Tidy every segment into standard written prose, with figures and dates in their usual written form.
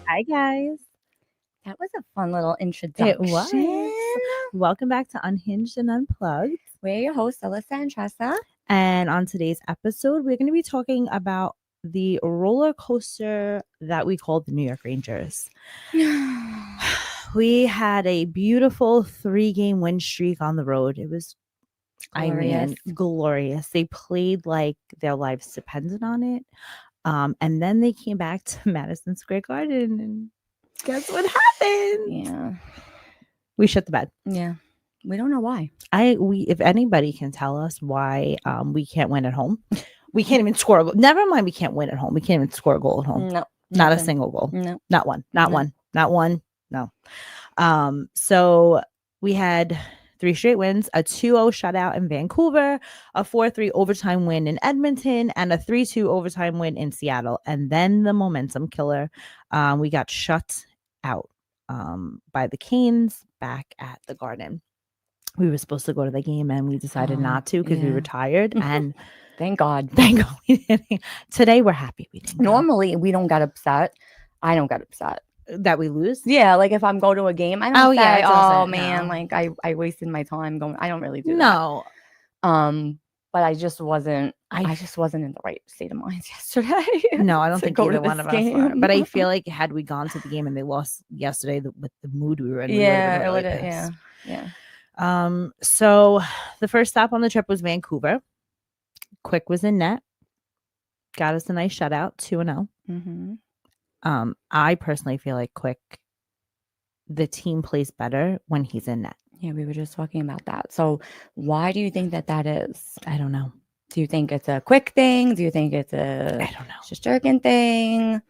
Hi, guys. That was a fun little introduction. It was. Welcome back to Unhinged and Unplugged. We're your hosts, Alyssa and Tressa. And on today's episode, we're going to be talking about the roller coaster that we call the New York Rangers. We had a beautiful 3-game win streak on the road. It was, glorious. They played like their lives depended on it. And then they came back to Madison Square Garden, and guess what happened? Yeah. We shut the bed. Yeah. We don't know why. If anybody can tell us why we can't win at home. We can't even score a goal. Never mind, we can't win at home. We can't even score a goal at home. No. Not a single goal. No. Not one. Not one. Not one. No. So we had 3 straight wins, a 2-0 shutout in Vancouver, a 4-3 overtime win in Edmonton, and a 3-2 overtime win in Seattle. And then the momentum killer, we got shut out by the Canes back at the Garden. We were supposed to go to the game, and we decided not to because we were tired. And thank God we didn't. Today we're happy we didn't. Normally we don't get upset. I don't get upset that we lose. Yeah, like if I'm going to a game, I don't say, oh man, like I wasted my time going. I don't really do that. But I just wasn't in the right state of mind yesterday. No, I don't think either one of us were. But I feel like had we gone to the game and they lost yesterday with the mood we were in, it would have yeah. So the first stop on the trip was Vancouver. Quick was in net. Got us a nice shutout, 2-0. Mm-hmm. I personally feel like Quick, the team plays better when he's in net. Yeah, we were just talking about that. So why do you think that is? I don't know. Do you think it's a Quick thing? Do you think it's I don't know. Shesterkin thing?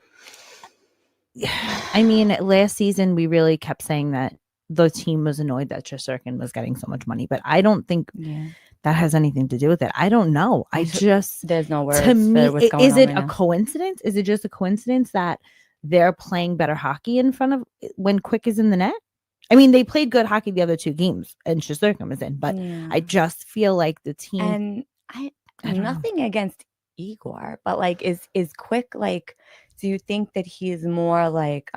I mean, last season we really kept saying that the team was annoyed that Shesterkin was getting so much money, but I don't think that has anything to do with it. I don't know. There's no words. To me, is it a coincidence? Is it just a coincidence that they're playing better hockey in front of when Quick is in the net? I mean, they played good hockey the other 2 games, and Shesterkin was in, but I just feel like the team. And I nothing against Igor, but like, is Quick like? Do you think that he's more like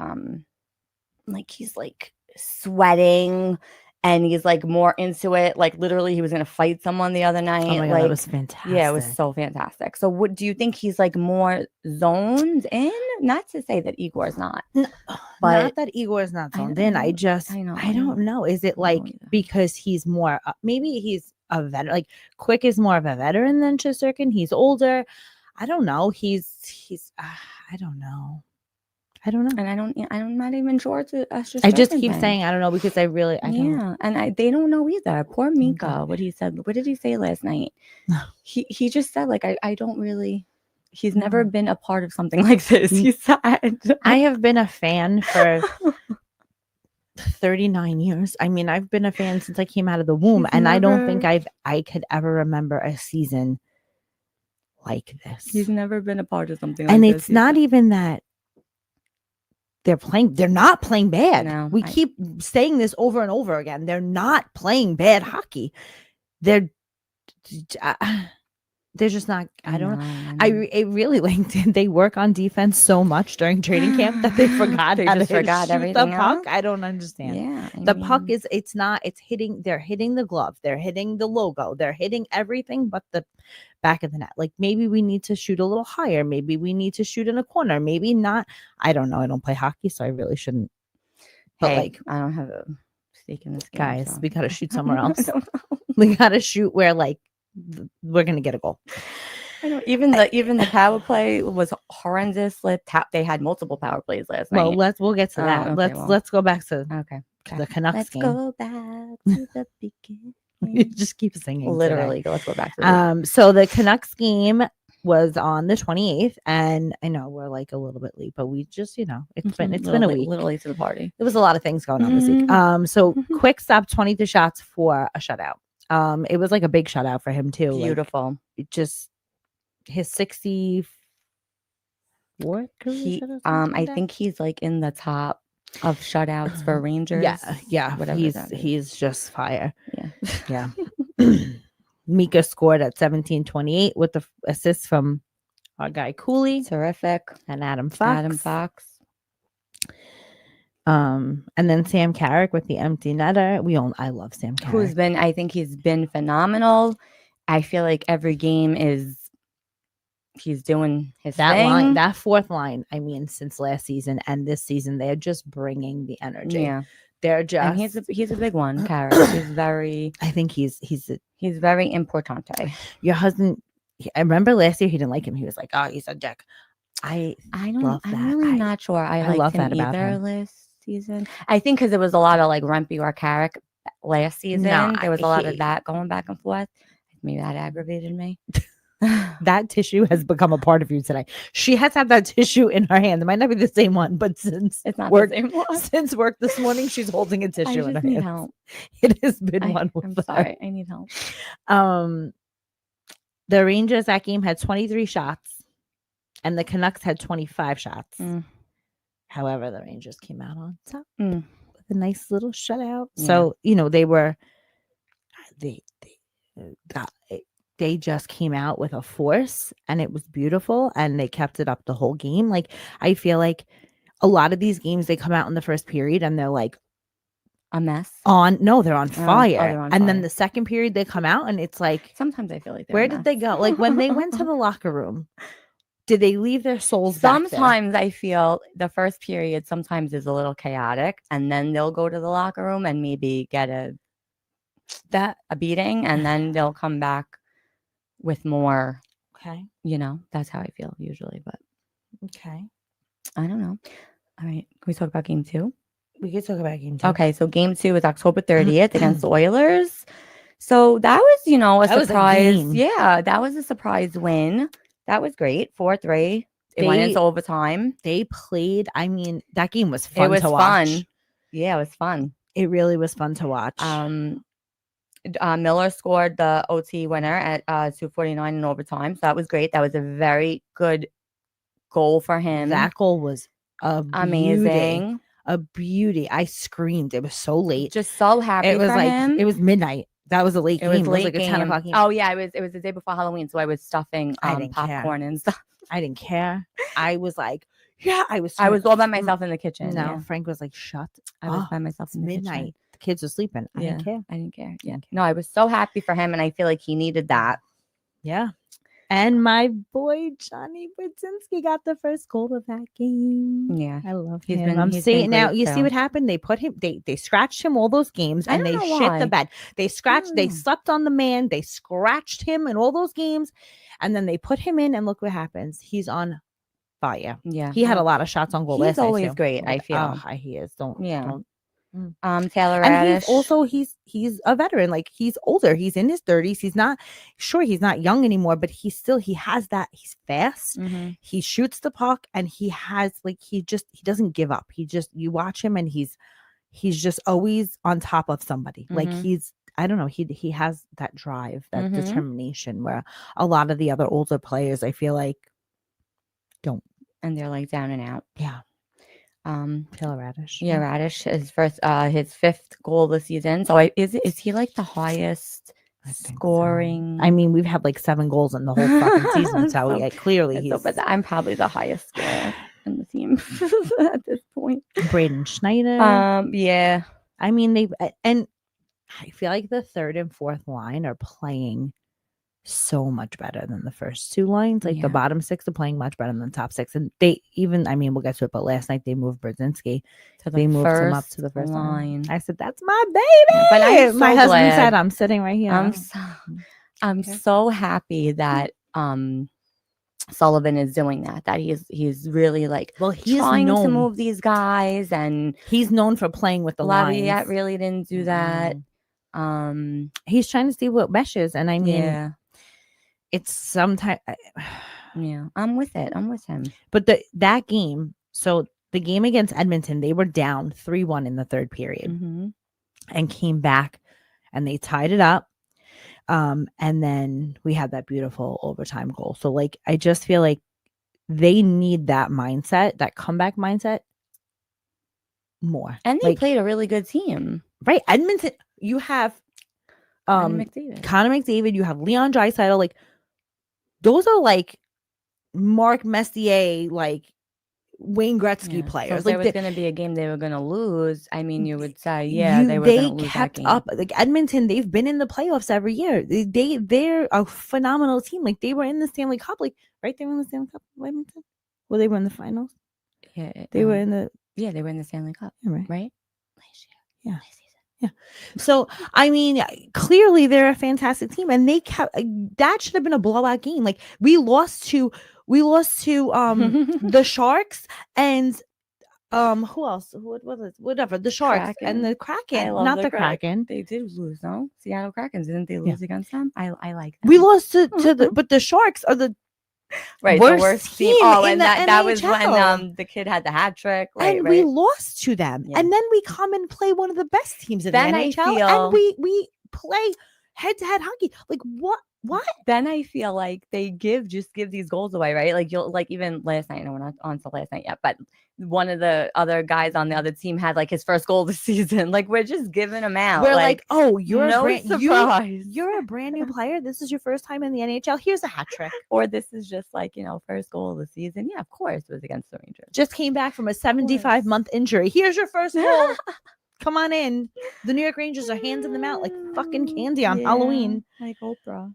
he's like sweating? And he's like more into it. Like literally, he was gonna fight someone the other night. Oh my God, that was fantastic. Yeah, it was so fantastic. So, what do you think? He's like more zoned in. Not to say that Igor's not, but not that Igor's not zoned in. I don't know. Is it like because he's more? Maybe he's a veteran. Like Quick is more of a veteran than Shesterkin. He's older. I don't know. He's. I don't know. And I'm not even sure it's a I just keep saying I don't know because I don't. And they don't know either. Poor Mika. What did he say last night? he just said like I don't really. He's never been a part of something like this. He said. I have been a fan for 39 years. I mean, I've been a fan since I came out of the womb, I don't think I could ever remember a season like this. He's never been a part of something like this. And it's not even that. They're not playing bad. No, we keep saying this over and over again. They're not playing bad hockey. They're just not. I don't know. I really they work on defense so much during training camp that they forgot how to shoot everything the puck. I don't understand. Yeah, the puck is. It's not. It's hitting. They're hitting the glove. They're hitting the logo. They're hitting everything but the back of the net. Like maybe we need to shoot a little higher. Maybe we need to shoot in a corner. Maybe not. I don't know. I don't play hockey, so I really shouldn't. But I don't have a stake in this game. Guys, so. We got to shoot somewhere else. We got to shoot where like we're gonna get a goal. I don't even the power play was horrendous. They had multiple power plays last night. Well, we'll get to that. Let's go back to the Canucks game. Let's go back to the beginning. You just keep singing. Literally, let's go back to that. So the Canucks game, was on the 28th, and I know we're like a little bit late, but we just, it's been a week. Little late to the party. There was a lot of things going on this week. So quick stop, 22 shots for a shutout. It was like a big shutout for him too. Beautiful. Like, it just his 64th career shutout, I think he's like in the top of shutouts for Rangers. Yeah. Whatever He's just fire. Yeah. Mika scored at 17:28 with the assist from our guy Cooley. Terrific. And Adam Fox. And then Sam Carrick with the empty netter. I love Sam Carrick. I think he's been phenomenal. I feel like every game he's doing his thing. That fourth line, I mean, since last season and this season, they're just bringing the energy. Yeah. They're just. And he's a big one, Carrick. He's very. I think he's very importante. Your husband. I remember last year he didn't like him. He was like, "Oh, he's a dick." I love that. I'm really not sure. I love him that about either him. last season. I think because there was a lot of like Rumpy or Carrick last season. There was a lot of that going back and forth. Maybe that aggravated me. That tissue has become a part of you today. She has had that tissue in her hand. It might not be the same one, but since it's not work, the same one. Since work this morning, she's holding a tissue in her hand. Help. It has been one. I'm sorry. I need help. The Rangers that game had 23 shots, and the Canucks had 25 shots. However, the Rangers came out on top with a nice little shutout. Yeah. So they just came out with a force, and it was beautiful, and they kept it up the whole game. Like, I feel like a lot of these games, they come out in the first period and they're like a mess. They're on fire. They're on and fire. Then the second period they come out and it's like, sometimes I feel like where did they go? Like, when they went to the locker room, did they leave their souls sometimes I feel the first period sometimes is a little chaotic, and then they'll go to the locker room and maybe get a beating, and then they'll come back with more. Okay. That's how I feel usually, but okay. I don't know. All right. Can we talk about game 2? We could talk about game 2. Okay. So game 2 is October 30th against the Oilers. So that was, a surprise. That was a surprise win. That was great. 4-3. It went into overtime. They played. I mean, that game was fun to watch. Fun. Yeah, it was fun. It really was fun to watch. Miller scored the OT winner at 2:49 in overtime. So that was great. That was a very good goal for him. That goal was amazing. A beauty. I screamed. It was so late. Just so happy. It was for him. It was midnight. That was a late game. It was like a 10 o'clock game. Oh yeah, it was the day before Halloween, so I was stuffing popcorn and stuff. I didn't care. I was like, I was all by myself in the kitchen. No, yeah. Frank was like, shut I was by myself in the midnight. kitchen. The kids were sleeping. I didn't care. Yeah. No, I was so happy for him, and I feel like he needed that. Yeah. And my boy Johnny Budzinski got the first goal of that game. Yeah, I love him. I'm saying now, you see what happened? They put him. They scratched him all those games, and they shit the bed. They scratched. They slept on the man. They scratched him in all those games, and then they put him in. And look what happens. He's on fire. Yeah, he had a lot of shots on goal. He's always great. I feel. He is. Don't. Taylor Radish. He's a veteran. Like, he's older. He's in his 30s. He's not young anymore, but he has that. He's fast. Mm-hmm. He shoots the puck, and he has he doesn't give up. You watch him, and he's just always on top of somebody. Mm-hmm. Like, I don't know. He has that drive, that determination, where a lot of the other older players, I feel like, don't. And they're like down and out. Yeah. Taylor Radish. Yeah, Radish his 5th goal this season. So is he like the highest scoring? So. I mean, we've had like 7 goals in the whole fucking season. So clearly but I'm probably the highest scorer in the team at this point. Braden Schneider. Yeah. I mean, and I feel like the 3rd and 4th line are playing so much better than the first 2 lines. Like, the bottom 6 are playing much better than the top 6, and they even, I mean, we'll get to it, but last night they moved Brzezinski. They moved him up to the first line. I said, that's my baby. But my husband said, I'm sitting right here. I'm so happy that Sullivan is doing that he's really like, he's trying to move these guys, and he's known for playing with the lines. Laviolette really didn't do that. He's trying to see what meshes, and I mean, it's sometimes, Yeah, I'm with it. I'm with him. but that game. So the game against Edmonton, they were down 3-1 in the third period and came back, and they tied it up. And then we had that beautiful overtime goal. So like, I just feel like they need that mindset, that comeback mindset more. And they like, played a really good team. right? Edmonton, you have Connor McDavid, you have Leon Draisaitl. Like, those are like Mark Messier, like Wayne Gretzky players. So if like, there was going to be a game they were going to lose, I mean, you would say, yeah, they were going to lose that game. Up. Like, Edmonton, they've been in the playoffs every year. They're a phenomenal team. Like, they were in the Stanley Cup. Like, right, they were in the Stanley Cup. Edmonton. Well, they were in the finals. Yeah, they were in the. Yeah, they were in the Stanley Cup. Yeah, right. Last year. Yeah. Yeah. So, I mean, clearly they're a fantastic team, and they kept that should have been a blowout game. Like, we lost to the Sharks and who else? What was it? Whatever. The Sharks Kraken. And the Kraken. I love Not the Kraken. They did lose, no? Seattle Kraken. Didn't they lose against them? I like them. We lost to the but the Sharks are the worst team and that was when the kid had the hat trick. And we lost to them. Yeah. And then we come and play one of the best teams in the NHL. And we play head-to-head hockey. Like, what? Then I feel like they just give these goals away, right? Like, you'll like, even last night, no, we're not on to last night yet, but one of the other guys on the other team had like his first goal of the season. Like, we're just giving them out. We're like, oh, you're surprise. You're a brand new player. This is your first time in the NHL. Here's a hat trick. Or this is just like, first goal of the season. Yeah, of course it was against the Rangers. Just came back from a 75-month injury. Here's your first goal. Come on in. The New York Rangers are handing them out like fucking candy on Halloween. Like Oprah.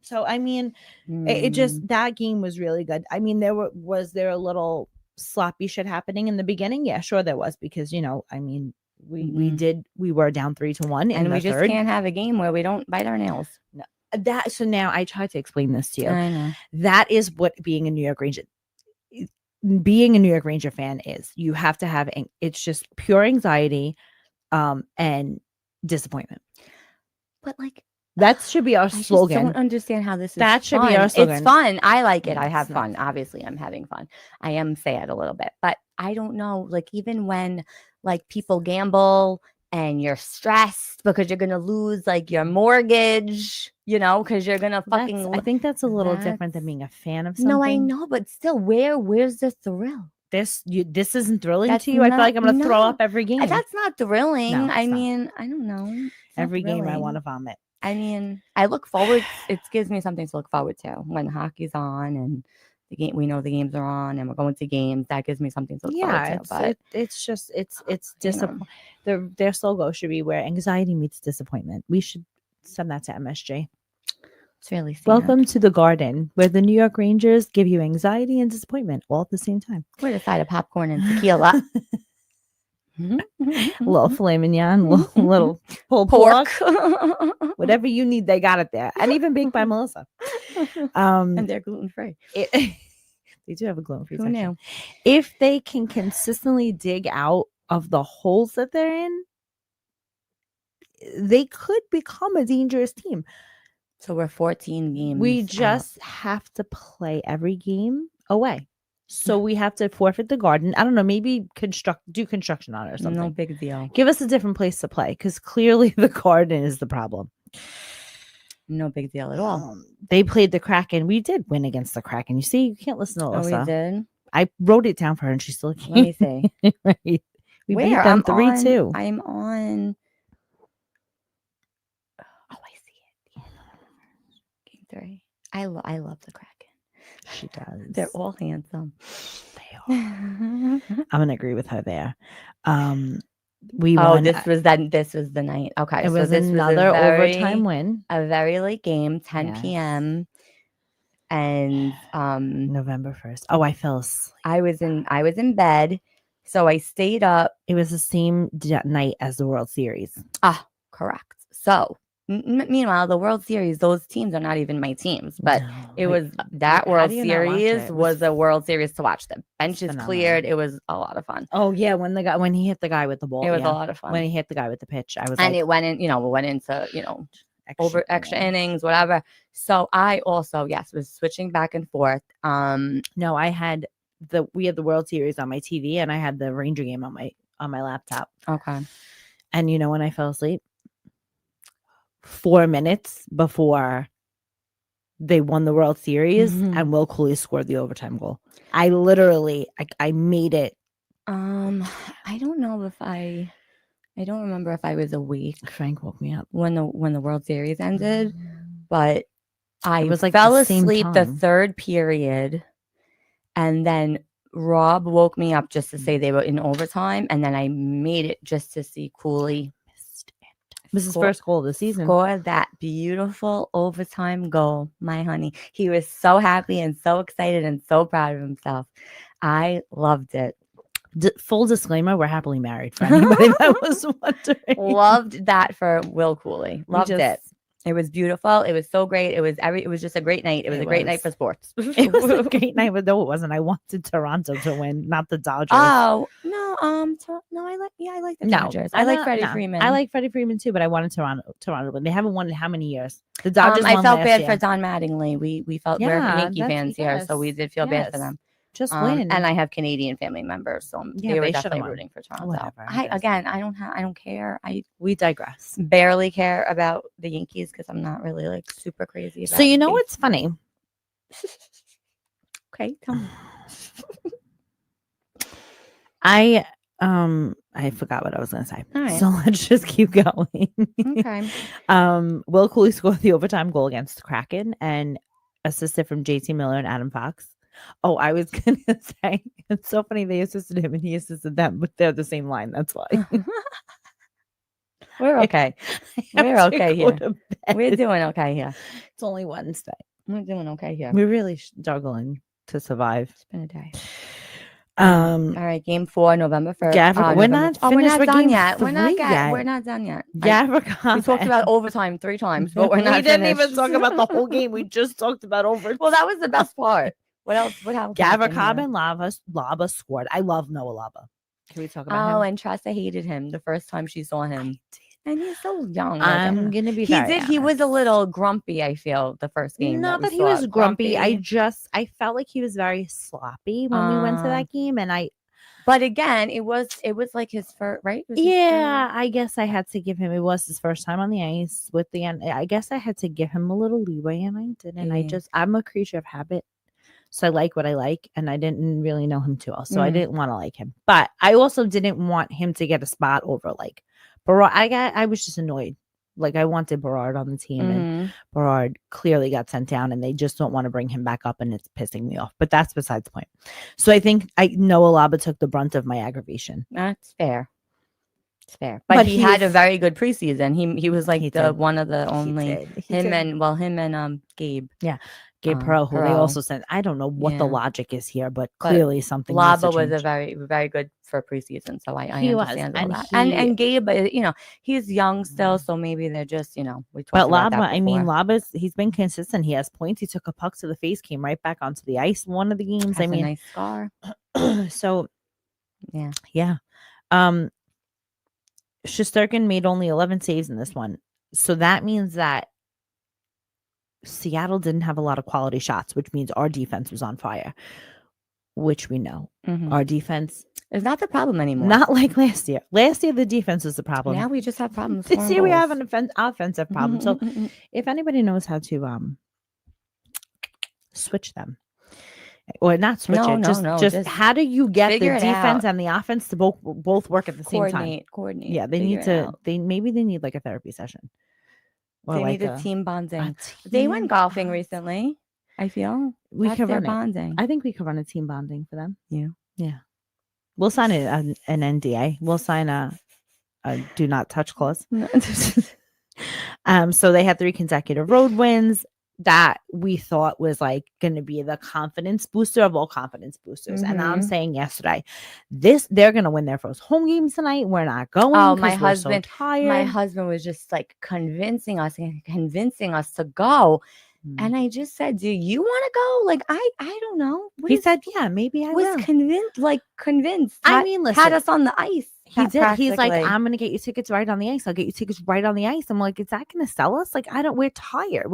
So, I mean, it just, that game was really good. I mean, was there a little sloppy shit happening in the beginning? Yeah, sure there was, because, I mean, we were down 3-1 and we just can't have a game where we don't bite our nails. No. So now I tried to explain this to you. I know. That is what being a New York Ranger fan is. You have to have, it's just pure anxiety and disappointment. But like, that should be our slogan. I don't understand how this is. That should be our slogan. It's fun. I like it. I have fun. Obviously, I'm having fun. I am sad a little bit, but I don't know. Like, even when like people gamble and you're stressed because you're gonna lose like your mortgage, because you're gonna fucking. I think that's a little different than being a fan of something. No, I know, but still, where's the thrill? This isn't thrilling to you. I feel like I'm gonna throw up every game. That's not thrilling. No, I mean, I don't know. Every game I want to vomit. I mean, I look forward. It gives me something to look forward to when hockey's on and the game. We know the games are on, and we're going to games. That gives me something to look forward to. But it's just disappointing. Their logo should be where anxiety meets disappointment. We should send that to MSG. It's really sad. Welcome to the Garden, where the New York Rangers give you anxiety and disappointment all at the same time. With a side of popcorn and tequila. Little filet mignon, little pulled pork, whatever you need, they got it there, and even baked by Melissa. And they're gluten free. They do have a gluten free section. If they can consistently dig out of the holes that they're in, they could become a dangerous team. So we're 14 games. We just have to play every game away. So we have to forfeit the Garden. I don't know, maybe do construction on it or something. No big deal. Give us a different place to play, because clearly the Garden is the problem. No big deal at all. They played the Kraken. We did win against the Kraken. You see, you can't listen to Alyssa. Oh, we did? I wrote it down for her and she still can't. Let me see. Right. We beat them 3-2. I'm on. Oh, I see it. Game 3. I love the Kraken. She does. They're all handsome. They are. I'm gonna agree with her there. We won. This was the night. Okay, it was another overtime win. A very late game, 10 p.m. And November 1st. Oh, I fell asleep. I was in bed, so I stayed up. It was the same night as the World Series. Ah, correct. So meanwhile, the World Series, those teams are not even my teams, but it was that World Series was a World Series to watch. The benches cleared. It was a lot of fun. Oh yeah, when he hit the guy with the ball, it was a lot of fun. When he hit the guy with the pitch, I was and it went in, we went into extra innings, whatever. So I also, yes, was switching back and forth. No, I had we had the World Series on my TV, and I had the Ranger game on my laptop. Okay. And you know when I fell asleep? 4 minutes before they won the World Series, and Will Cooley scored the overtime goal. I literally, I made it. I don't know if I don't remember if I was awake. Frank woke me up when the World Series ended, but I was like fell the same asleep the time. third period, and then Rob woke me up just to say they were in overtime, and then I made it just to see Cooley. It was his first goal of the season. Score that beautiful overtime goal, my honey. He was so happy and so excited and so proud of himself. I loved it. Full disclaimer, we're happily married, for anybody that was wondering. Loved that for Will Cooley. Loved it. It was beautiful. It was so great. It was just a great night. It was a great night for sports. It was a great night, but no, it wasn't. I wanted Toronto to win, not the Dodgers. Oh no, no, I like the Dodgers. I like Freddie Freeman. I like Freddie Freeman too, but I wanted Toronto to win. They haven't won in how many years? The Dodgers. I felt bad year. for Don Mattingly. We felt we're Yankee fans here, so we did feel bad for them. Just win. And I have Canadian family members, so they were definitely rooting for Toronto. Whatever, I don't care. We digress. Barely care about the Yankees because I'm not really like super crazy about So you know what's funny? Okay, tell me. I forgot what I was gonna say. All right. So let's just keep going. Okay. Will Cooley scored the overtime goal against the Kraken and assisted from JT Miller and Adam Fox. Oh, I was gonna say it's so funny they assisted him and he assisted them, but they're the same line. That's why. We're okay. We're okay here. We're doing okay here. It's only Wednesday. We're doing okay here. We're really struggling to survive. It's been a day. All right, game 4, November 1st. We're not done yet. We're not done yet. We talked about overtime 3 times, but we're not. We didn't even talk about the whole game. We just talked about overtime. Well, that was the best part. What else? What happened? Gavrikov and Laba scored. I love Noah Laba. Can we talk about him? Oh, and Tressa hated him the first time she saw him. And he's so young. I'm gonna be. He was a little grumpy. I feel the first game. No, but he was grumpy. I felt like he was very sloppy when we went to that game, and But again, it was like his first, right? I guess I had to give him. It was his first time on the ice with the end. I guess I had to give him a little leeway, and I did. And I'm a creature of habit. So I like what I like, and I didn't really know him too well, so I didn't want to like him. But I also didn't want him to get a spot over like Berard. I was just annoyed. Like I wanted Berard on the team, and Berard clearly got sent down, and they just don't want to bring him back up, and it's pissing me off. But that's besides the point. So I think Noah Laba took the brunt of my aggravation. That's fair. It's fair, but he had a very good preseason. He was like one of the only him and Gabe. Yeah. Gabe Perreault, who they also sent. I don't know what the logic is here, but clearly something. Laba was a very, very good for preseason, so I understand all that. And Gabe, he's young still, so maybe they're just, we talked about that before. He's been consistent. He has points. He took a puck to the face, came right back onto the ice. One of the games. Has a nice scar. So, yeah. Shesterkin made only 11 saves in this one, so that means that Seattle didn't have a lot of quality shots, which means our defense was on fire, which we know. Our defense is not the problem anymore. Not like last year. Last year, the defense was the problem. Now we just have problems. This year, we have an offensive problem. So if anybody knows how to switch them, or not switch just how do you get the defense and the offense to both work at the same time? Coordinate. Yeah, they need to. Maybe they need like a therapy session. Or they need a team bonding. They went golfing recently. I feel we could run bonding. I think we could run a team bonding for them. Yeah. We'll sign an NDA. We'll sign a do not touch clause. So they had 3 consecutive road wins that we thought was like going to be the confidence booster of all confidence boosters. And I'm saying yesterday, they're going to win their first home games tonight. We're not going. Oh, my husband, so tired. My husband was just like convincing us to go. And I just said, do you want to go? Like, I don't know. He said, yeah, maybe I was will. Convinced. I mean, listen, had us on the ice. He did. He's like, practically. I'm gonna get you tickets right on the ice. I'll get you tickets right on the ice. I'm like, is that gonna sell us? Like, we're tired.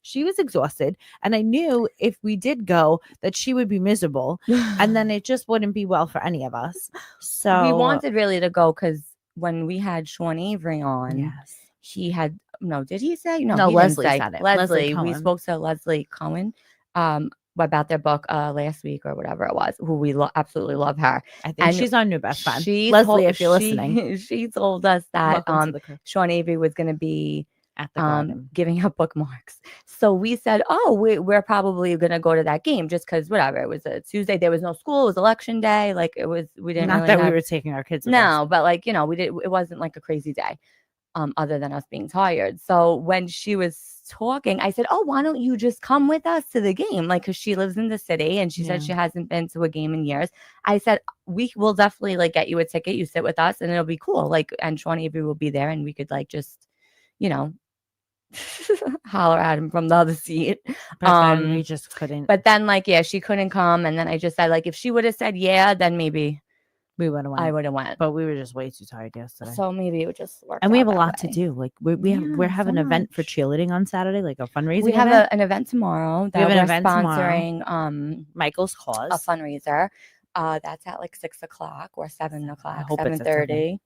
She was exhausted. And I knew if we did go that she would be miserable. And then it just wouldn't be well for any of us. So we wanted really to go because when we had Sean Avery on, yes. he had did he say No, he Leslie didn't say. said it. Leslie, Leslie we Cohen. spoke to Leslie Cohen about their book last week or whatever it was, who we absolutely love her. I think And she's our new best friend. She Leslie, if you're listening, she told us that welcome to the crew. Sean Avery was going to be At the garden. giving out bookmarks. So we said, oh, we're probably going to go to that game just because whatever. It was a Tuesday. There was no school. It was election day. Like we didn't Not really that have, we were taking our kids. No, but like, it wasn't like a crazy day. Other than us being tired. So when she was talking, I said, oh, why don't you just come with us to the game? Like, because she lives in the city and she said she hasn't been to a game in years. I said, we will definitely like get you a ticket. You sit with us and it'll be cool. Like, and Sean Avery will be there and we could like just, holler at him from the other seat. But then we just couldn't. But then like, yeah, she couldn't come. And then I just said, like, if she would have said yeah, then maybe we would have went. I would have went. But we were just way too tired yesterday. So maybe it would just work. And we have a lot to do. Like we're having an event for cheerleading on Saturday, like a fundraising. We have event. an event tomorrow. We have an event sponsoring Michael's Cause, a fundraiser. That's at like 6:00 or 7:00, 7:30.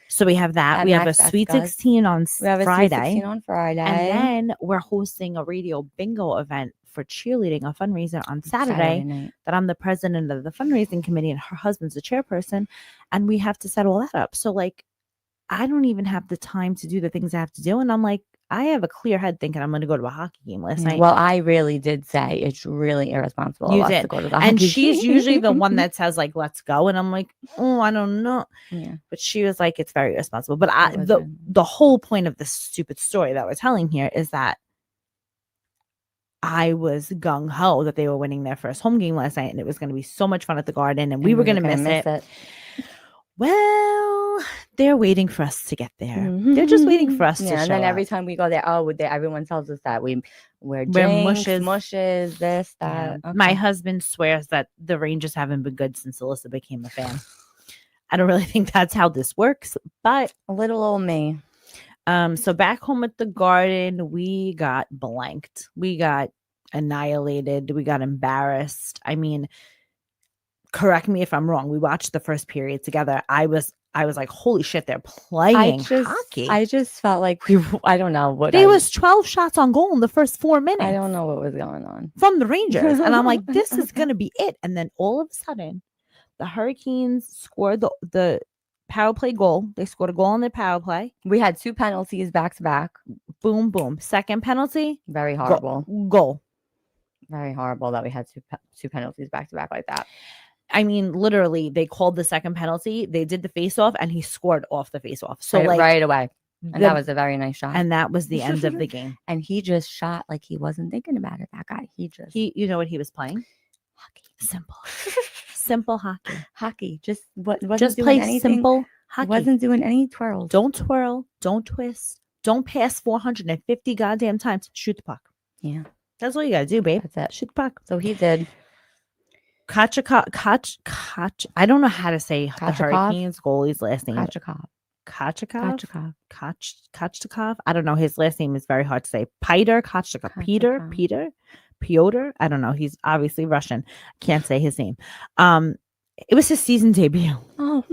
So we have that. We have a Sweet 16 on Friday. Sweet 16 on Friday. And then we're hosting a radio bingo event for cheerleading, a fundraiser on Saturday night. That I'm the president of the fundraising committee and her husband's the chairperson. And we have to set all that up. So like, I don't even have the time to do the things I have to do. And I'm like, I have a clear head thinking I'm going to go to a hockey game last night. Well, I really did say it's really irresponsible of us to go to the hockey and she's game. usually the one that says like, let's go. And I'm like, oh, I don't know. Yeah. But she was like, it's very irresponsible. But the whole point of this stupid story that we're telling here is that I was gung-ho that they were winning their first home game last night and it was going to be so much fun at the Garden and we were going to miss it. Well, they're waiting for us to get there. Mm-hmm. They're just waiting for us to show and then every up. time we go there, everyone tells us that we're mushes, this, that. Yeah. Okay. My husband swears that the Rangers haven't been good since Alyssa became a fan. I don't really think that's how this works, but a little old me. So back home at the Garden, we got blanked. We got annihilated. We got embarrassed. I mean, correct me if I'm wrong. We watched the first period together. I was like, holy shit, they're playing hockey. I just felt like I don't know what. There was 12 shots on goal in the first 4 minutes. I don't know what was going on. From the Rangers. And I'm like, this is going to be it. And then all of a sudden, the Hurricanes scored the power play goal. They scored a goal on their power play. We had 2 penalties back to back. Boom, boom. Second penalty. Very horrible. Goal. Very horrible that we had two penalties back to back like that. I mean, literally, they called the second penalty. They did the face-off, and he scored off the face-off. So right away. And that was a very nice shot. And that was the end of the game. And he just shot like he wasn't thinking about it. That guy. You know what he was playing? Hockey. Simple. Simple hockey. Hockey. Just play anything. Simple hockey. Wasn't doing any twirls. Don't twirl. Don't twist. Don't pass 450 goddamn times. Shoot the puck. Yeah. That's all you gotta do, babe. That's it. Shoot the puck. So he did. I don't know how to say the Hurricanes goalie's last name. Kochakov. I don't know. His last name is very hard to say. Pyotr Kochakov. Piotr. I don't know. He's obviously Russian. Can't say his name. It was his season debut. Oh,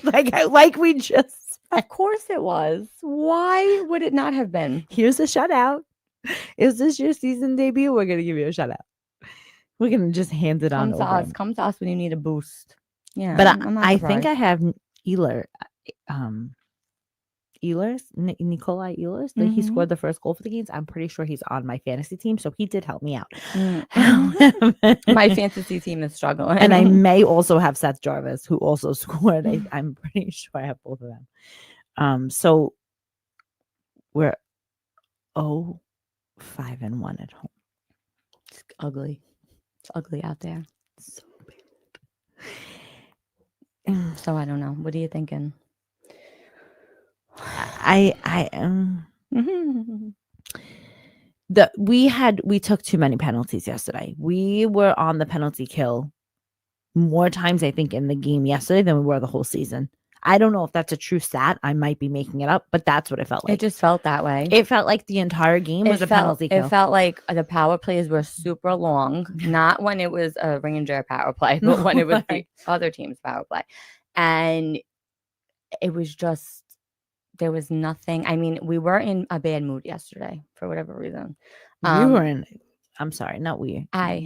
like we just. Of course it was. Why would it not have been? Here's a shutout. Is this your season debut? We're gonna give you a shutout. We're gonna just hand it on over. Come to us when you need a boost. Yeah, but I think I have Nikolai Ehlers. That he scored the first goal for the Canes. I'm pretty sure he's on my fantasy team, so he did help me out. My fantasy team is struggling, and I may also have Seth Jarvis, who also scored. I'm pretty sure I have both of them. So we're 5-1 at home. It's ugly. It's ugly out there. So bad. So I don't know. What are you thinking? I am. We took too many penalties yesterday. We were on the penalty kill more times, I think, in the game yesterday than we were the whole season. I don't know if that's a true stat. I might be making it up, but that's what it felt like. It just felt that way. It felt like the entire game was a penalty kill. It felt like the power plays were super long, not when it was a Ranger power play, but when it was the other team's power play. And it was just, there was nothing. I mean, we were in a bad mood yesterday for whatever reason. You were in, I'm sorry, not we. I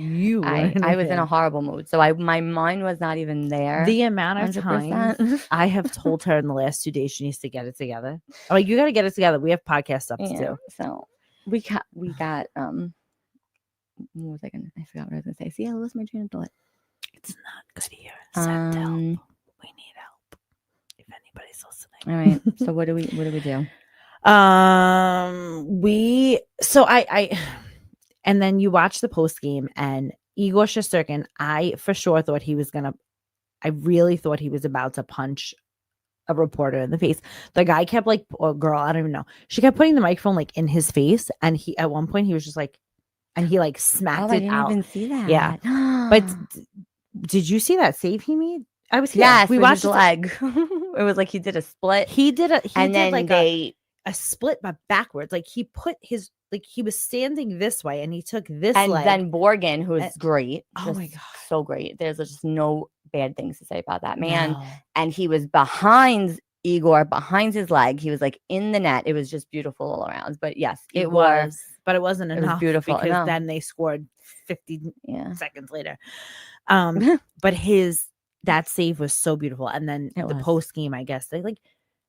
was in a horrible mood. So my mind was not even there. The amount of 100%. Times I have told her in the last 2 days she needs to get it together. I'm like, you got to get it together. We have podcast stuff to do. So we got what was I gonna? I forgot what I was gonna say. See, I lost my train of thought. It's not good here. Send help. We need help. If anybody's listening. All right. So what do we do? I and then you watch the post game, and Igor Shesterkin, I for sure thought he was gonna. I really thought he was about to punch a reporter in the face. The guy kept like, or girl, I don't even know. She kept putting the microphone like in his face, and he at one point he was just like, and he like smacked it out. I didn't even see that. Yeah, but did you see that save he made? I was here. Yes, we watched his leg. It was like he did a split. A split, but backwards. Like he put his, like he was standing this way, and he took this and leg. Then Borgen, who's great. Oh my god, so great. There's just no bad things to say about that man. No. And he was behind Igor, behind his leg. He was like in the net. It was just beautiful all around. But yes, it was. But it wasn't enough. It was beautiful because then they scored 50 seconds later. But that save was so beautiful. And then the post game, I guess they like.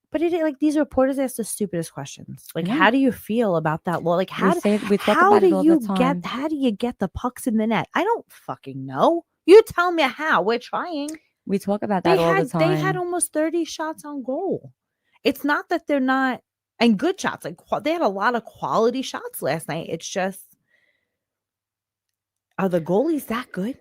But these reporters ask the stupidest questions. Like, how do you feel about that law? Like, how do you get the pucks in the net? I don't fucking know. You tell me how. We're trying. We talk about that all the time. They had almost 30 shots on goal. It's not that they're not, and good shots. Like they had a lot of quality shots last night. It's just, are the goalies that good?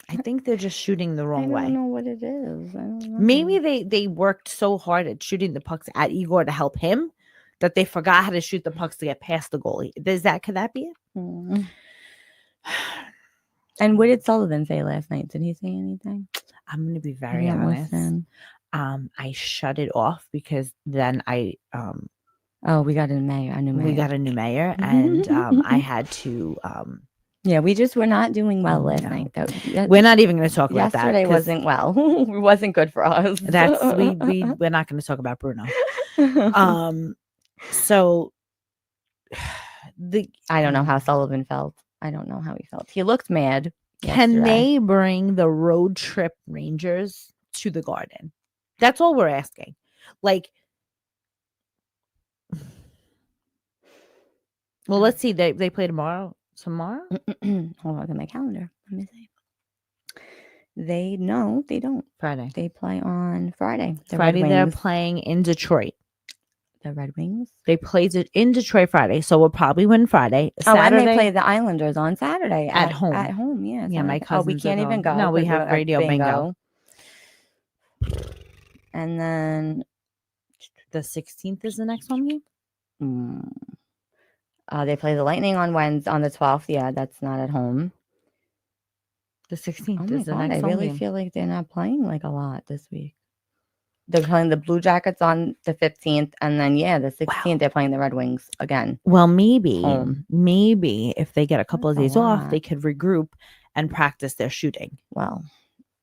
I think they're just shooting the wrong way. I don't know what it is. I don't know. Maybe they worked so hard at shooting the pucks at Igor to help him that they forgot how to shoot the pucks to get past the goalie. Could that be it? Mm. And what did Sullivan say last night? Did he say anything? I'm going to be very honest. I shut it off because then we got a new mayor. We got a new mayor, and I had to. We're not doing well last night. We're not even going to talk about that. Yesterday wasn't well. It wasn't good for us. We're not going to talk about Bruno. So I don't know how Sullivan felt. I don't know how he felt. He looked mad. Can they bring the road trip Rangers to the Garden? That's all we're asking. Like, well, let's see. They play tomorrow. Hold on, look at my calendar. Let me see. They don't. Friday. They play on Friday. Friday they're playing in Detroit. The Red Wings? They played it in Detroit Friday, so we'll probably win Friday. Saturday, and they play the Islanders on Saturday at home. At home, yeah. Yeah, my cousins. We can't even go. No, we have radio bingo. And then the 16th is the next home game. They play the Lightning on Wednesday on the 12th. Yeah, that's not at home. The 16th is the next home game. I really feel like they're not playing like a lot this week. They're playing the Blue Jackets on the 15th, and then the 16th they're playing the Red Wings again. Well, maybe if they get a couple of days off, they could regroup and practice their shooting. Well,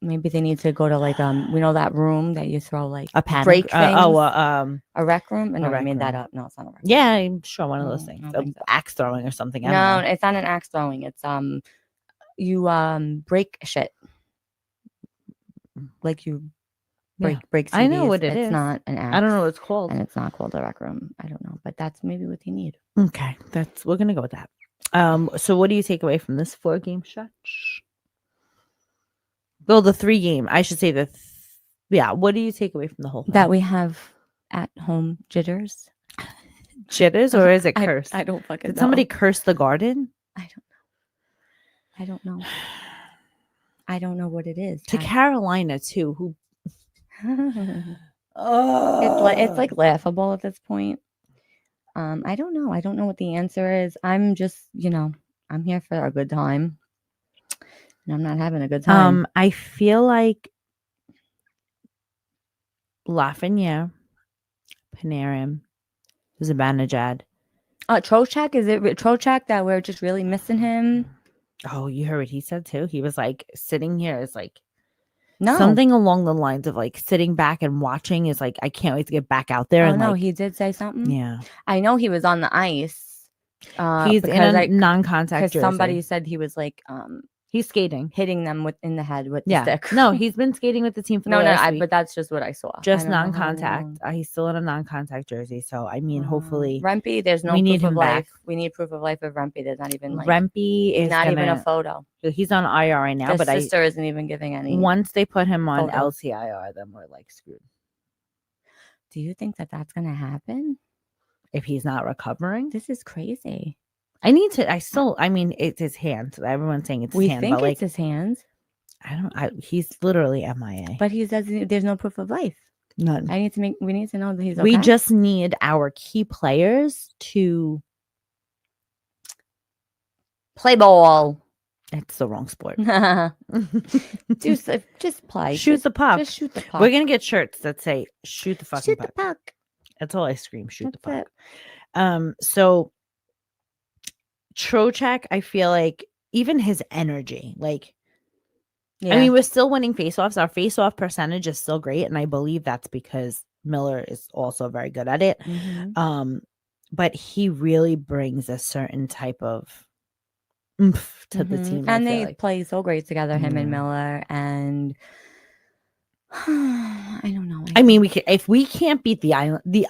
maybe they need to go to like that room that you throw like a panic break things. A rec room. No, I made that up. No, it's not a rec room. Yeah, I'm sure one of those things. Axe throwing or something. No, it's not an axe throwing. It's you break shit. Like you break CDs. I know what it is. It's not an axe. I don't know what it's called. And it's not called a rec room. I don't know. But that's maybe what they need. Okay. We're gonna go with that. So what do you take away from this 4-game stretch? Well, the 3-game. I should say what do you take away from the whole thing? That we have at home jitters. Jitters, or is it cursed? I don't fucking know. Did somebody curse the Garden? I don't know. I don't know what it is. To Carolina too, who it's like laughable at this point. I don't know. I don't know what the answer is. I'm just, I'm here for a good time. And I'm not having a good time. I feel like Lafreniere, Panarin, Zibanejad. Trocheck, is it Trocheck that we're just really missing him? Oh, you heard what he said too? He was like sitting here is like No. something along the lines of like sitting back and watching is like I can't wait to get back out there. Oh and no, like, he did say something. yeah, I know he was on the ice. he's in because a non-contact because jersey. somebody said he was like He's skating. hitting them in the head with the Yeah, stick. no, he's been skating with the team for the last week. But that's just what I saw. Just I don't know how non-contact. long. He's still in a non-contact jersey. So I mean, hopefully, Rempe, there's no we need proof him of life. back. We need proof of life of Rempe. There's not even like Rempe is not even a gonna. photo. He's on IR right now, The but sister isn't even giving any. once they put him on photos. LTIR, then we're like screwed. Do you think that that's gonna happen? If he's not recovering, This is crazy. I need to. I mean, it's his hands. Everyone's saying it's his We hand, think but like it's his hands, I don't. He's literally MIA. but he doesn't. There's no proof of life. None. We need to know that he's okay. We just need our key players to play ball. It's the wrong sport. Just play. Shoot the puck. Just shoot the puck. We're gonna get shirts that say "Shoot the fucking shoot puck." the puck. That's all I scream. Shoot the That's puck. So Trocheck, I feel like even his energy, like, Yeah. I mean, we're still winning faceoffs. Our faceoff percentage is still great, and I believe that's because Miller is also very good at it. Mhm. But he really brings a certain type of oomph to the team, and they play so great together, him and Miller, and I don't know. I mean, if we can't beat the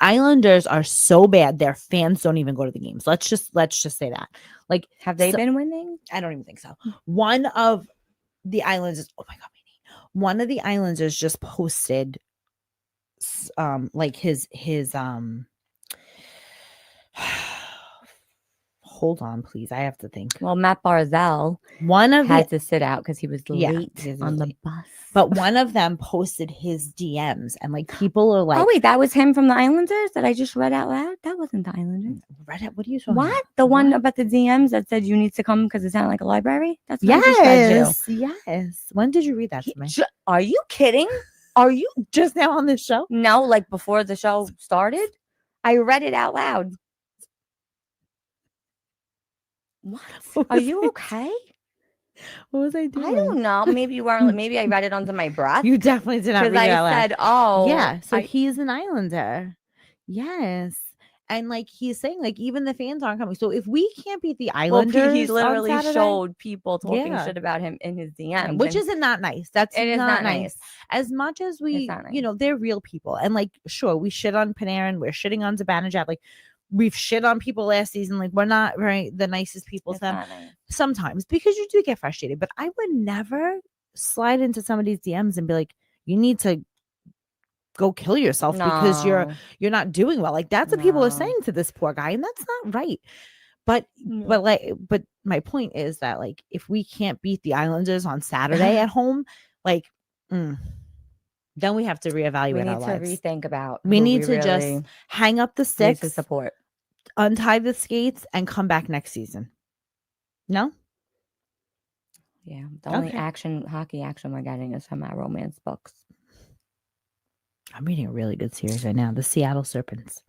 Islanders are so bad, their fans don't even go to the games. Let's just say that. Like, have they been winning? I don't even think so. One of the Islanders, oh my god, one of the Islanders just posted, like his hold on, please. I have to think. Well, Matt Barzell had to sit out because he was late on the bus. But one of them posted his DMs, and like people are like, "Oh wait, that was him from the Islanders that I just read out loud. That wasn't the Islanders. Read it? What are you talking about? What? The one about the DMs that said you need to come because it sounded like a library. That's what yes. When did you read that to me? Are you kidding? Are you just now on this show? No, like before the show started. I read it out loud. What? Are you okay? What was I doing? I don't know. Maybe you weren't. Maybe I read it under my breath. You definitely did not read it out loud. I said, "Oh, yeah." So he's an Islander. Yes, and like he's saying, like even the fans aren't coming. So if we can't beat the Islanders, he literally on Saturday, showed people talking shit about him in his DMs, which isn't not nice. It is not nice. As much as we, they're real people, and like sure, we shit on Panarin, we're shitting on Zibanejad, like. We've shit on people last season. Like, we're not the nicest people to them nice. Sometimes because you do get frustrated. But I would never slide into somebody's DMs and be like, you need to go kill yourself because you're not doing well. Like, that's what people are saying to this poor guy. And that's not right. But my point is that, like, if we can't beat the Islanders on Saturday at home, like, then we have to reevaluate our lives. We need to rethink about. We need to just hang up the sticks, to support, untie the skates, and come back next season. No? Yeah. The only hockey action we're getting is from our romance books. I'm reading a really good series right now, The Seattle Serpents.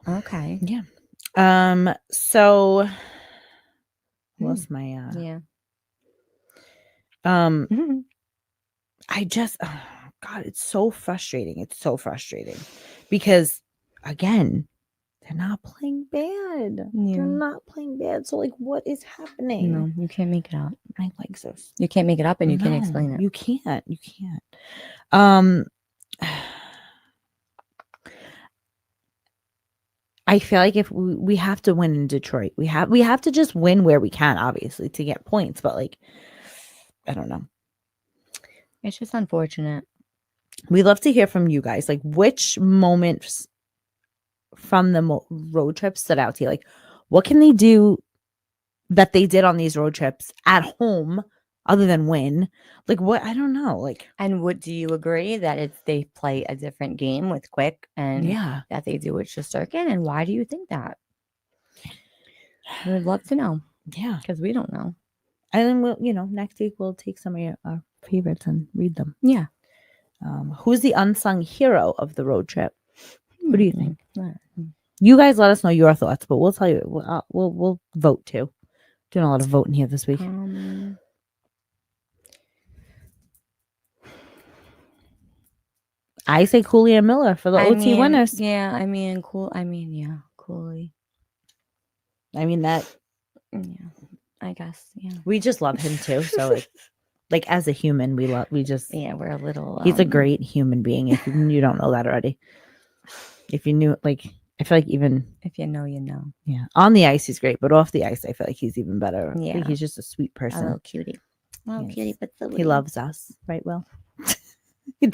Okay. Yeah. So what's my I just, God, it's so frustrating. It's so frustrating because, again, they're not playing bad. Yeah. They're not playing bad. So, like, what is happening? No, you can't make it up. My legs are. You can't make it up, and you can't explain it. You can't. You can't. I feel like if we have to win in Detroit, we have to just win where we can, obviously, to get points. But like, I don't know. It's just unfortunate. We love to hear from you guys. Like, which moments from the road trip stood out to you? Like, what can they do that they did on these road trips at home other than win? Like, what? I don't know. Like, and do you agree that they play a different game with Quick and that they do with Shesterkin? And why do you think that? We would love to know. Yeah, because we don't know. And then we'll, next week we'll take some of our favorites and read them. Yeah. Who's the unsung hero of the road trip? Who do you think? Hmm. You guys let us know your thoughts, but we'll tell you. We'll vote too. Doing a lot of voting here this week. I say Cooley and Miller for the OT winners. Yeah, I mean, Cooley. I mean that. Yeah, I guess. Yeah, we just love him too. So, like as a human, we just. Yeah, we're a little. He's a great human being. If you don't know that already, if you knew, like, I feel like even if you know, you know. Yeah, on the ice he's great, but off the ice I feel like he's even better. Yeah, like, he's just a sweet person. A little cutie. Cutie, but so he loves us, right? Will. He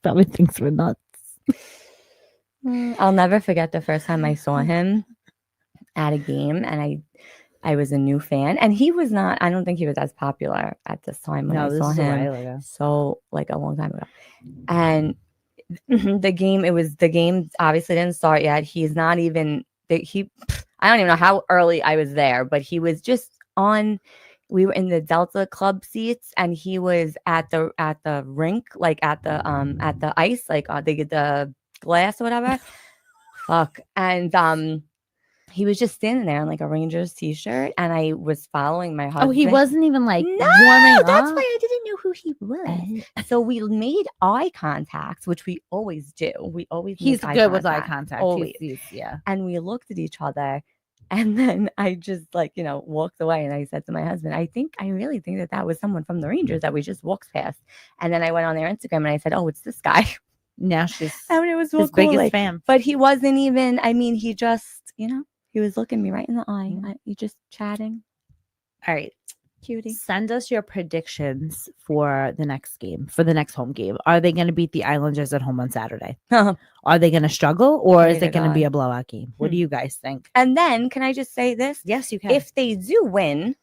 probably thinks we're nuts. I'll never forget the first time I saw him at a game, and I was a new fan, and he was not. I don't think he was as popular at this time when I saw him. So like a long time ago, and the game obviously didn't start yet. He's not even I don't even know how early I was there, but he was just on. We were in the Delta Club seats, and he was at the rink, like at the ice, like they get the glass or whatever. Fuck. And he was just standing there in like a Rangers t-shirt, and I was following my husband. Oh, he wasn't even like warming up. That's why I didn't know who he was. So we made eye contact, which we always do. He's good with eye contact. Always. Yeah. And we looked at each other. And then I just walked away, and I said to my husband, I really think that was someone from the Rangers that we just walked past. And then I went on their Instagram and I said, oh, it's this guy. Now she's it was so his cool, biggest fan. But he wasn't even, he just, he was looking me right in the eye. He just chatting. All right. Cutie. Send us your predictions for the next game, for the next home game. Are they going to beat the Islanders at home on Saturday? Are they going to struggle, or is it going to be a blowout game? What do you guys think? And then, can I just say this? Yes, you can. If they do win,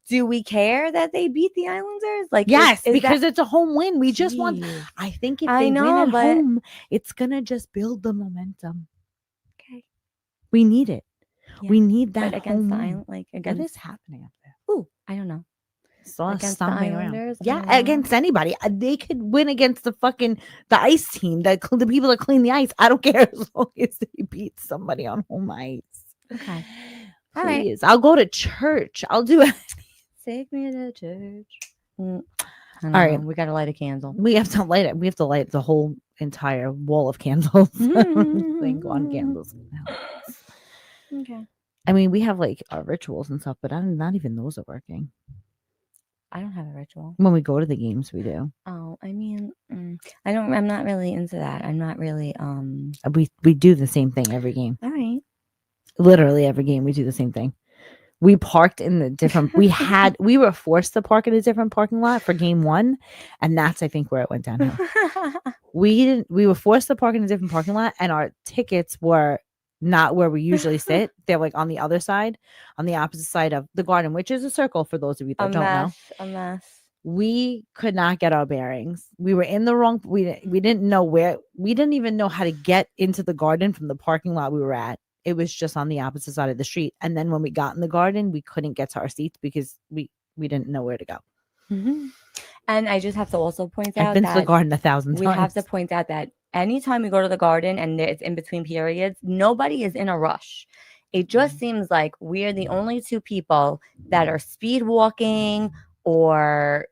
do we care that they beat the Islanders? Like, yes, because it's a home win. We just want. I think if they win at home, it's going to just build the momentum. Okay. We need it. Yeah. We need that against home win. What is happening up there? Ooh, I don't know. Saw against the Islanders? Yeah, against anybody. They could win against the ice team, the people that clean the ice. I don't care as long as they beat somebody on home ice. Okay. All right. I'll go to church. I'll do it. Take me to church. All right. We got to light a candle. We have to light it. We have to light the whole entire wall of candles. I don't think on candles. Okay. I mean, we have like our rituals and stuff, but not even those are working. I don't have a ritual. When we go to the games, we do. Oh, I mean, I'm not really into that. I'm not really, We do the same thing every game. All right. Literally every game, we do the same thing. We parked in the different, we were forced to park in a different parking lot for game 1. And that's, I think, where it went downhill. We were forced to park in a different parking lot, and our tickets were not where we usually sit. They're like on the other side, on the opposite side of the garden, which is a circle for those of you that don't know. A mess. We could not get our bearings. We were in the wrong. We didn't know where. We didn't even know how to get into the garden from the parking lot we were at. It was just on the opposite side of the street. And then when we got in the garden, we couldn't get to our seats because we didn't know where to go. Mm-hmm. And I just have to also point out I've been to the garden 1,000 times. We have to point out that anytime we go to the garden and it's in between periods, nobody is in a rush. It just seems like we're the only 2 people that are speed walking or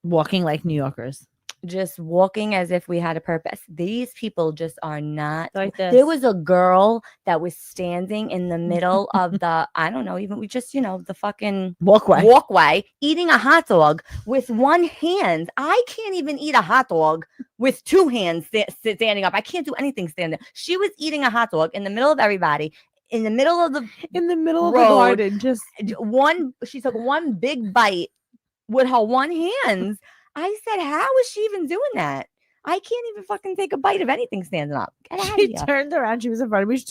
walking like New Yorkers. Just walking as if we had a purpose. These people just are not like this. There was a girl that was standing in the middle of the, I don't know, even we just, the fucking walkway, eating a hot dog with one hand. I can't even eat a hot dog with 2 hands standing up. I can't do anything standing. She was eating a hot dog in the middle of everybody. In the middle of the garden, just she took one big bite with her one hand. I said, how is she even doing that? I can't even fucking take a bite of anything standing up. She turned around. She was in front of me. Is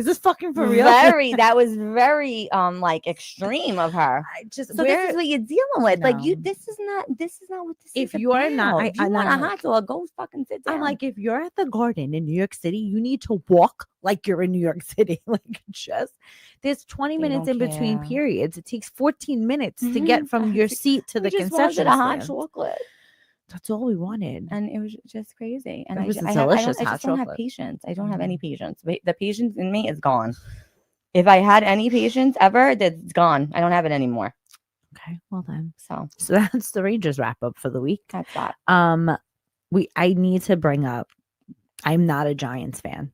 this fucking for real? That was very like extreme of her. This is what you're dealing with. No. Like this is not what this if is you're about. not if you want a hot dog, go fucking sit down. I'm like, if you're at the garden in New York City, you need to walk like you're in New York City. Like, just there's 20 minutes in between periods. It takes 14 minutes to get from your seat to the concession stand. A hot chocolate. That's all we wanted. And it was just crazy. And It was I delicious hot just don't have chocolate. patience. I don't have any patience. The patience in me is gone. If I had any patience ever, that's gone. I don't have it anymore. Okay, well then. So that's the Rangers wrap up for the week. that's that. I need to bring up, I'm not a Giants fan.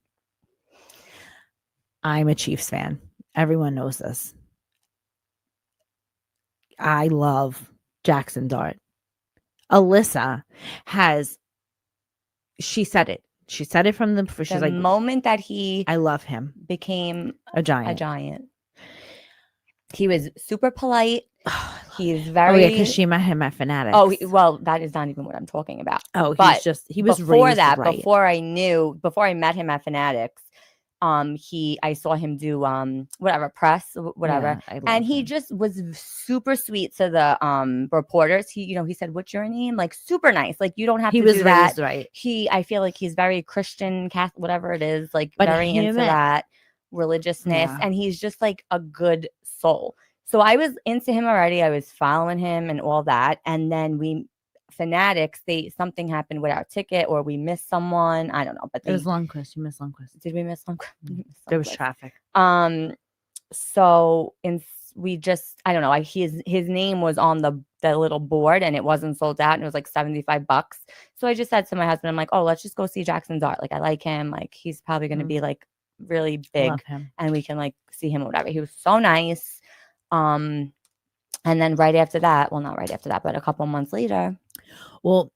I'm a Chiefs fan. Everyone knows this. I love Jackson Dart. Alyssa she said it. She said it from the she's The like, moment that he I love him. became A giant. a giant. He was super polite. He's Oh very. yeah, because she met him at Fanatics. Oh well, that is not even what I'm talking about. Oh, but he was before raised that. right. Before I met him at Fanatics, I saw him do whatever press, whatever, Yeah, and he him. just was super sweet to the reporters. He said, "What's your name?" Like super nice. Like you don't have to do that. Raised right. I feel like he's very Christian, Catholic, whatever it is, like but very into that religiousness, and he's just like a good soul. So I was into him already. I was following him and all that. And then Fanatics, something happened with our ticket or we missed someone. I don't know. But it was Lundqvist. You missed Lundqvist. Did we miss Lundqvist? There was traffic. So we just, I don't know. His name was on the little board and it wasn't sold out and it was like $75. So I just said to my husband, I'm like, oh, let's just go see Jackson Dart. Like I like him. Like he's probably going to be like really big and we can like see him or whatever. He was so nice. And then right after that, well, not right after that, but a couple months later. Well,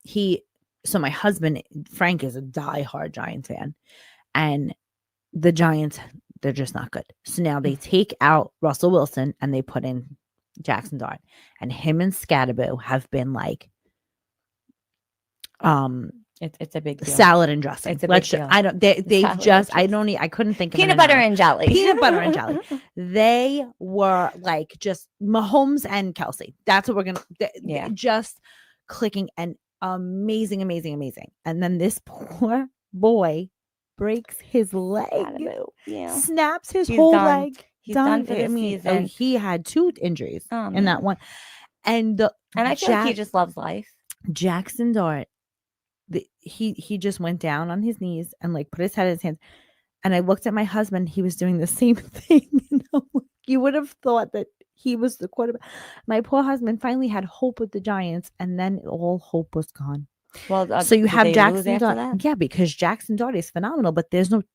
so my husband, Frank, is a diehard Giants fan. And the Giants, they're just not good. So now they take out Russell Wilson and they put in Jackson Dart. And him and Scatterboo have been like, it's a big deal. Salad and dressing. It's a big deal. I don't. They've just. I couldn't think of peanut butter and jelly. Peanut butter and jelly. They were like just Mahomes and Kelsey. That's what we're gonna. Just clicking and amazing. And then this poor boy breaks his leg. Snaps his whole leg. He's done for the season. He had 2 injuries in that one, and I feel like he just loves life. Jackson Dart. He just went down on his knees and like put his head in his hands. And I looked at my husband. He was doing the same thing. You would have thought that he was the quarterback. My poor husband finally had hope with the Giants, and then all hope was gone. Well, so you have Jackson Dart. Yeah, because Jackson Dart is phenomenal, but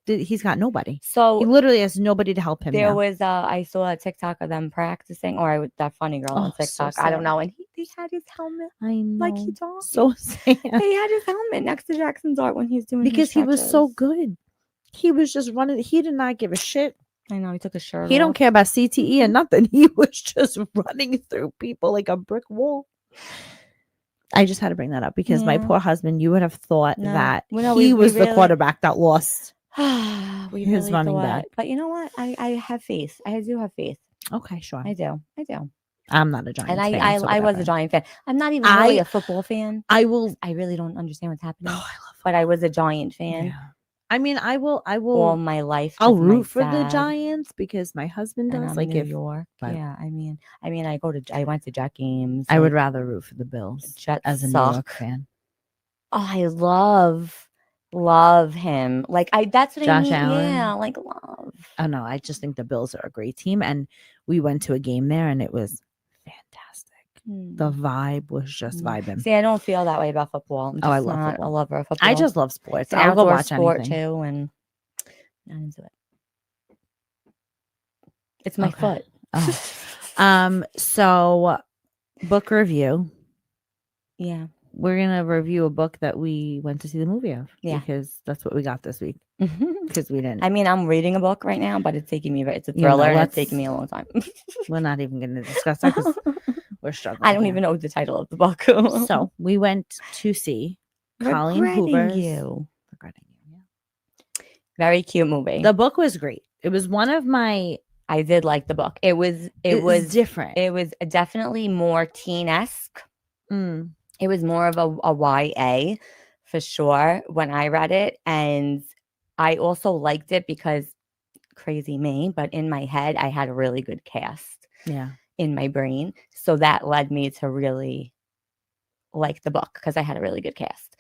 he's got nobody. So he literally has nobody to help him. There was I saw a TikTok of them practicing, or that funny girl on TikTok. So I don't know, and he had his helmet. I know, like he talked. So sad. They had his helmet next to Jackson Dart when he's doing because he was so good. He was just running. He did not give a shit. I know, he took a shirt. He don't care about CTE and nothing. He was just running through people like a brick wall. I just had to bring that up because my poor husband, you would have thought that he was the quarterback that lost his running back. But you know what? I have faith. I do have faith. Okay, sure. I do. I'm not a Giants fan. And I was a Giant fan. I'm not even really a football fan. I really don't understand what's happening. Oh, I love but I was a Giant fan. Yeah. I mean, I will all my life. I'll root for the Giants because my husband does. And like New York. Yeah, I mean, I went to Jet games. I would rather root for the Bills as a New York fan. Oh, I love him. Like that's what Josh I mean. Allen. Yeah, like love. Oh no, I just think the Bills are a great team, and we went to a game there, and it was fantastic. The vibe was just vibing. See, I don't feel that way about football. I love football. a lover of football. I just love sports. I'll go watch sport anything too, and not into it. It's my foot. So book review. Yeah. We're gonna review a book that we went to see the movie of. Yeah. Because that's what we got this week. Because we didn't. I mean, I'm reading a book right now, but it's taking me. It's a thriller, and it's taking me a long time. We're not even gonna discuss that because we're struggling. I don't even know the title of the book. So we went to see Colleen Hoover's. Regretting You. Yeah. Very cute movie. The book was great. It was one of my. I did like the book. It was different. It was definitely more teen-esque. It was more of a YA for sure when I read it. And I also liked it because, crazy me, but in my head, I had a really good cast in my brain. So that led me to really like the book because I had a really good cast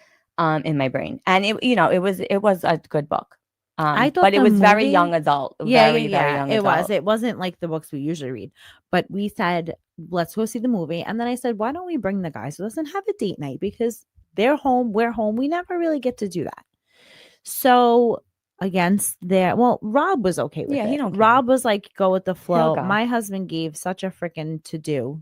in my brain, and it was a good book. I thought But it the was very movie- young adult. Yeah, Very, very young It adult. was. It wasn't like the books we usually read. But we said, let's go see the movie. And then I said, why don't we bring the guys with us and have a date night? Because they're home, we're home. We never really get to do that. So against their Rob was okay with Yeah, it. he don't care. Rob was like, go with the flow. go. My husband gave such a freaking to do.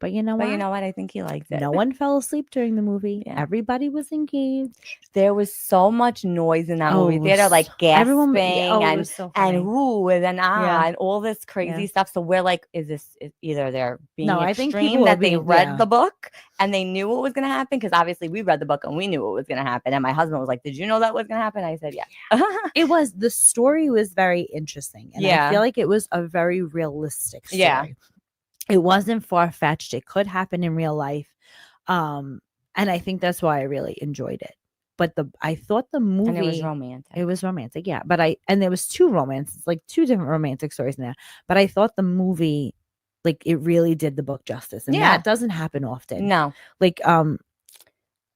But you know what? But you know what? I think he liked it. No one fell asleep during the movie. Yeah. Everybody was engaged. There was so much noise in that Oh, movie it theater, was- like gasping everyone- yeah, oh, it and was so funny. whoo and then Yeah. and all this crazy Yeah. stuff. So we're like, is either they're being No, I think extreme people are that they being- read yeah. the book and they knew what was going to happen? Because obviously we read the book and we knew what was going to happen. And my husband was like, "Did you know that was going to happen?" I said, "Yeah." It was, the story was very interesting. And I Yeah. feel like it was a very realistic story. Yeah. It wasn't far-fetched. It could happen in real life. And I think that's why I really enjoyed it. But I thought the movie, And it was romantic. It was romantic, yeah. But and there was two romances, like two different romantic stories in there. But I thought the movie, like, it really did the book justice. And Yeah. that doesn't happen often. No. Like, It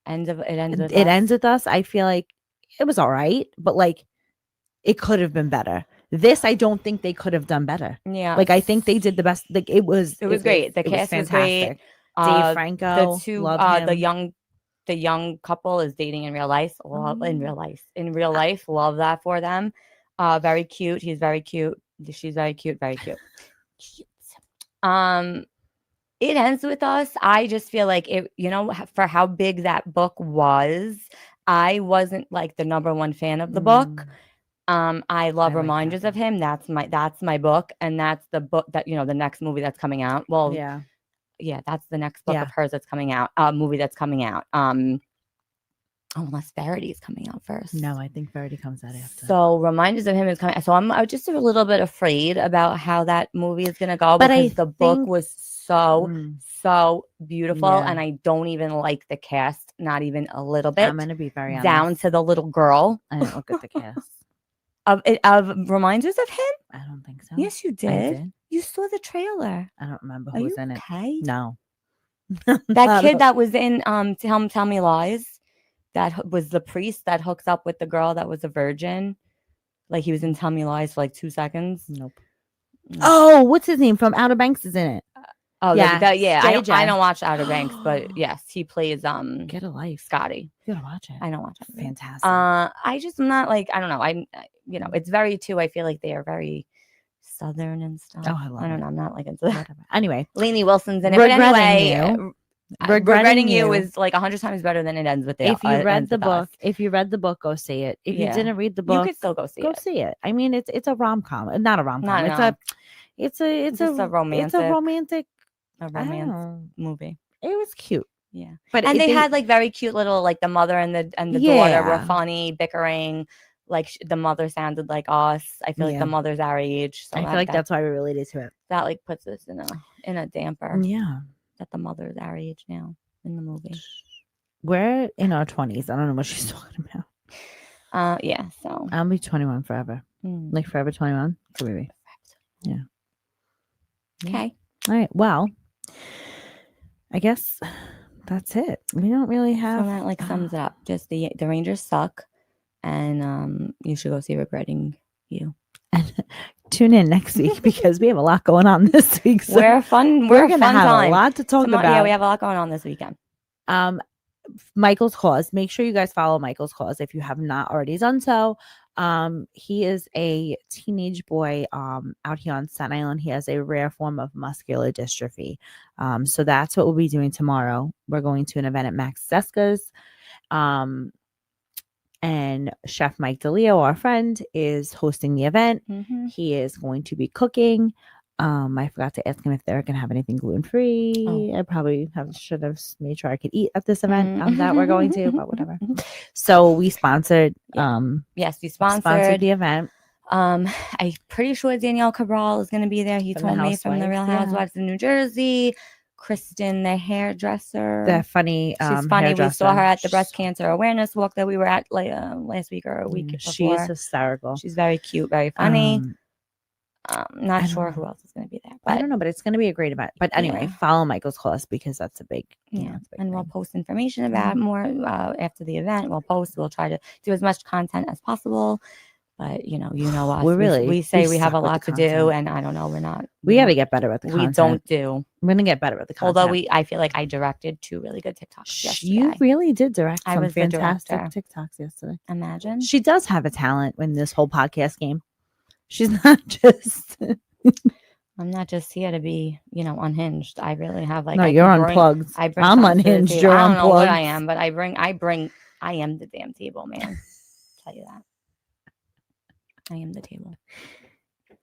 ends with it ends with us. I feel like it was all right, but like it could have been better. This, I don't think they could have done better. Yeah. Like, I think they did the best. Like, it was great. The cast was great. Dave Franco, The two love the him. young couple is dating in real life. In real life, love that for them. Very cute. He's very cute. She's very cute. Very cute. It ends with us. I just feel like it. For how big that book was, I wasn't like the number one fan of the book. I love I like Reminders that of Him. That's my book, and that's the book that the next movie that's coming out. Well, yeah, that's the next book of hers that's coming out. Movie that's coming out. Unless Verity is coming out first. No, I think Verity comes out after. So Reminders of Him is coming. So I'm just a little bit afraid about how that movie is gonna go, But because the book think- was so beautiful, Yeah. and I don't even like the cast, not even a little bit. I'm gonna be very honest. down to the little girl I didn't look at the cast. of Reminders of Him. I don't think so. Yes, you I did. did. You saw the trailer. I don't remember Are who was you in it. okay? No. That kid that was in Tell Me Lies, that was the priest that hooks up with the girl that was a virgin. Like, he was in Tell Me Lies for like 2 seconds. Nope. Oh, what's his name from Outer Banks is in it? Oh Yeah, yeah. I JJ. don't watch Outer Banks, but yes, he plays Get a life. Scotty. You gotta watch it. I don't watch it. Fantastic. I just am not like, I don't know. It's very too. I feel like they are very Southern and stuff. Oh, I love don't it. know. I'm not like into that. Whatever. Anyway, Lainey Wilson's in it. But Regretting anyway, You. Regretting You is like 100 times better than it ends with. If you read ends the with us. book, go see it. If Yeah. you didn't read the You book, could still go see go it. see it. I mean, it's a rom-com, not a rom-com. It's Just a romantic. It's a romantic. A I don't romance know. movie. It was cute. Yeah, But and they had like very cute little, like, the mother and the daughter were Yeah. funny, bickering. Like, the mother sounded like us. I feel like Yeah. the mother's our age, so I feel like that's why we related to it. that like puts us in a damper. Yeah. That the mother's our age now in the movie. We're in our 20s. I don't know what she's talking about. Yeah. So I'll be 21 forever. Like forever 21. So maybe. Yeah. okay. All right. Well, I guess that's it. We don't really have. So that like sums it up. Just the Rangers suck, and you should go see Regretting You. And tune in next week because we have a lot going on this week. So We're fun. we're We're gonna fun have time. a lot to talk about. Yeah, we have a lot going on this weekend. Michael's Cause. Make sure you guys follow Michael's Cause if you have not already done so. He is a teenage boy out here on Staten Island. He has a rare form of muscular dystrophy. So that's what we'll be doing tomorrow. We're going to an event at Max Zeska's. And Chef Mike DeLeo, our friend, is hosting the event. Mm-hmm. He is going to be cooking. I forgot to ask him if they're going to have anything gluten-free. Oh. I probably should have made sure I could eat at this event that we're going to, but whatever. So we sponsored. Yes, you sponsored the event. I'm pretty sure Danielle Cabral is going to be there. He From the told me from the Real Housewives, yeah. Housewives of New Jersey. Kristen, the hairdresser. The funny. She's funny. We saw her at the hairdresser. breast cancer awareness walk that we were at last week or a week before. She's hysterical. She's very cute, very funny. Not I sure don't who know. else is going to be there. I But don't know, but it's going to be a great event. But anyway, Yeah. follow Michael's class because that's a big, yeah, it's a big and we'll thing. post information about more after the event. We'll try to do as much content as possible. But you know us. We're really- we say we have suck a with lot the to do, content. and I don't know. We're not. We got to get better with the We content. don't do. We're going to get better with the content. Although I feel like I directed 2 really good TikToks yesterday. You really did direct I some was the fantastic director. TikToks yesterday. Imagine. She does have a talent in this whole podcast game. She's not just. I'm not just here to be, unhinged. I really have like. No, I you're can unplugged. I bring I'm content to the unhinged. table. You're I don't know what I unplugged. am, but I am the damn table, man. Tell you that. I am the table.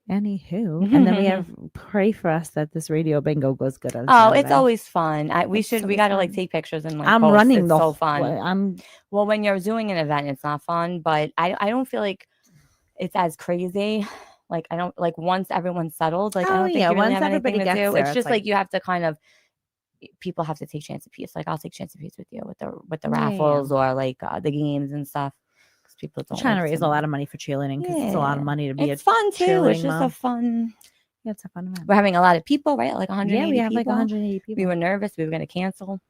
Anywho, and then we have pray for us that this radio bingo goes good on Oh, Saturday. it's always fun. We got to like fun. take pictures and like I'm post. running It's the so fun. I'm Well, when you're doing an event, it's not fun, but I don't feel like it's as crazy. Like I don't like once everyone's settled. Like I don't think you really once have everybody anything to gets do. there, It's it's just like- like you have to kind of. People have to take chance of peace. Like I'll take chance of peace with you with the Yeah. raffles or like the games and stuff. Because people I'm don't trying to like raise a lot of money for cheerleading because it's a lot of Yeah. money to be It's fun too. It's cheerleading just a mom. fun. Yeah, it's a fun event. We're having a lot of people, right? Like 180 Yeah, we have like people. 180 people. We were nervous. We were going to cancel.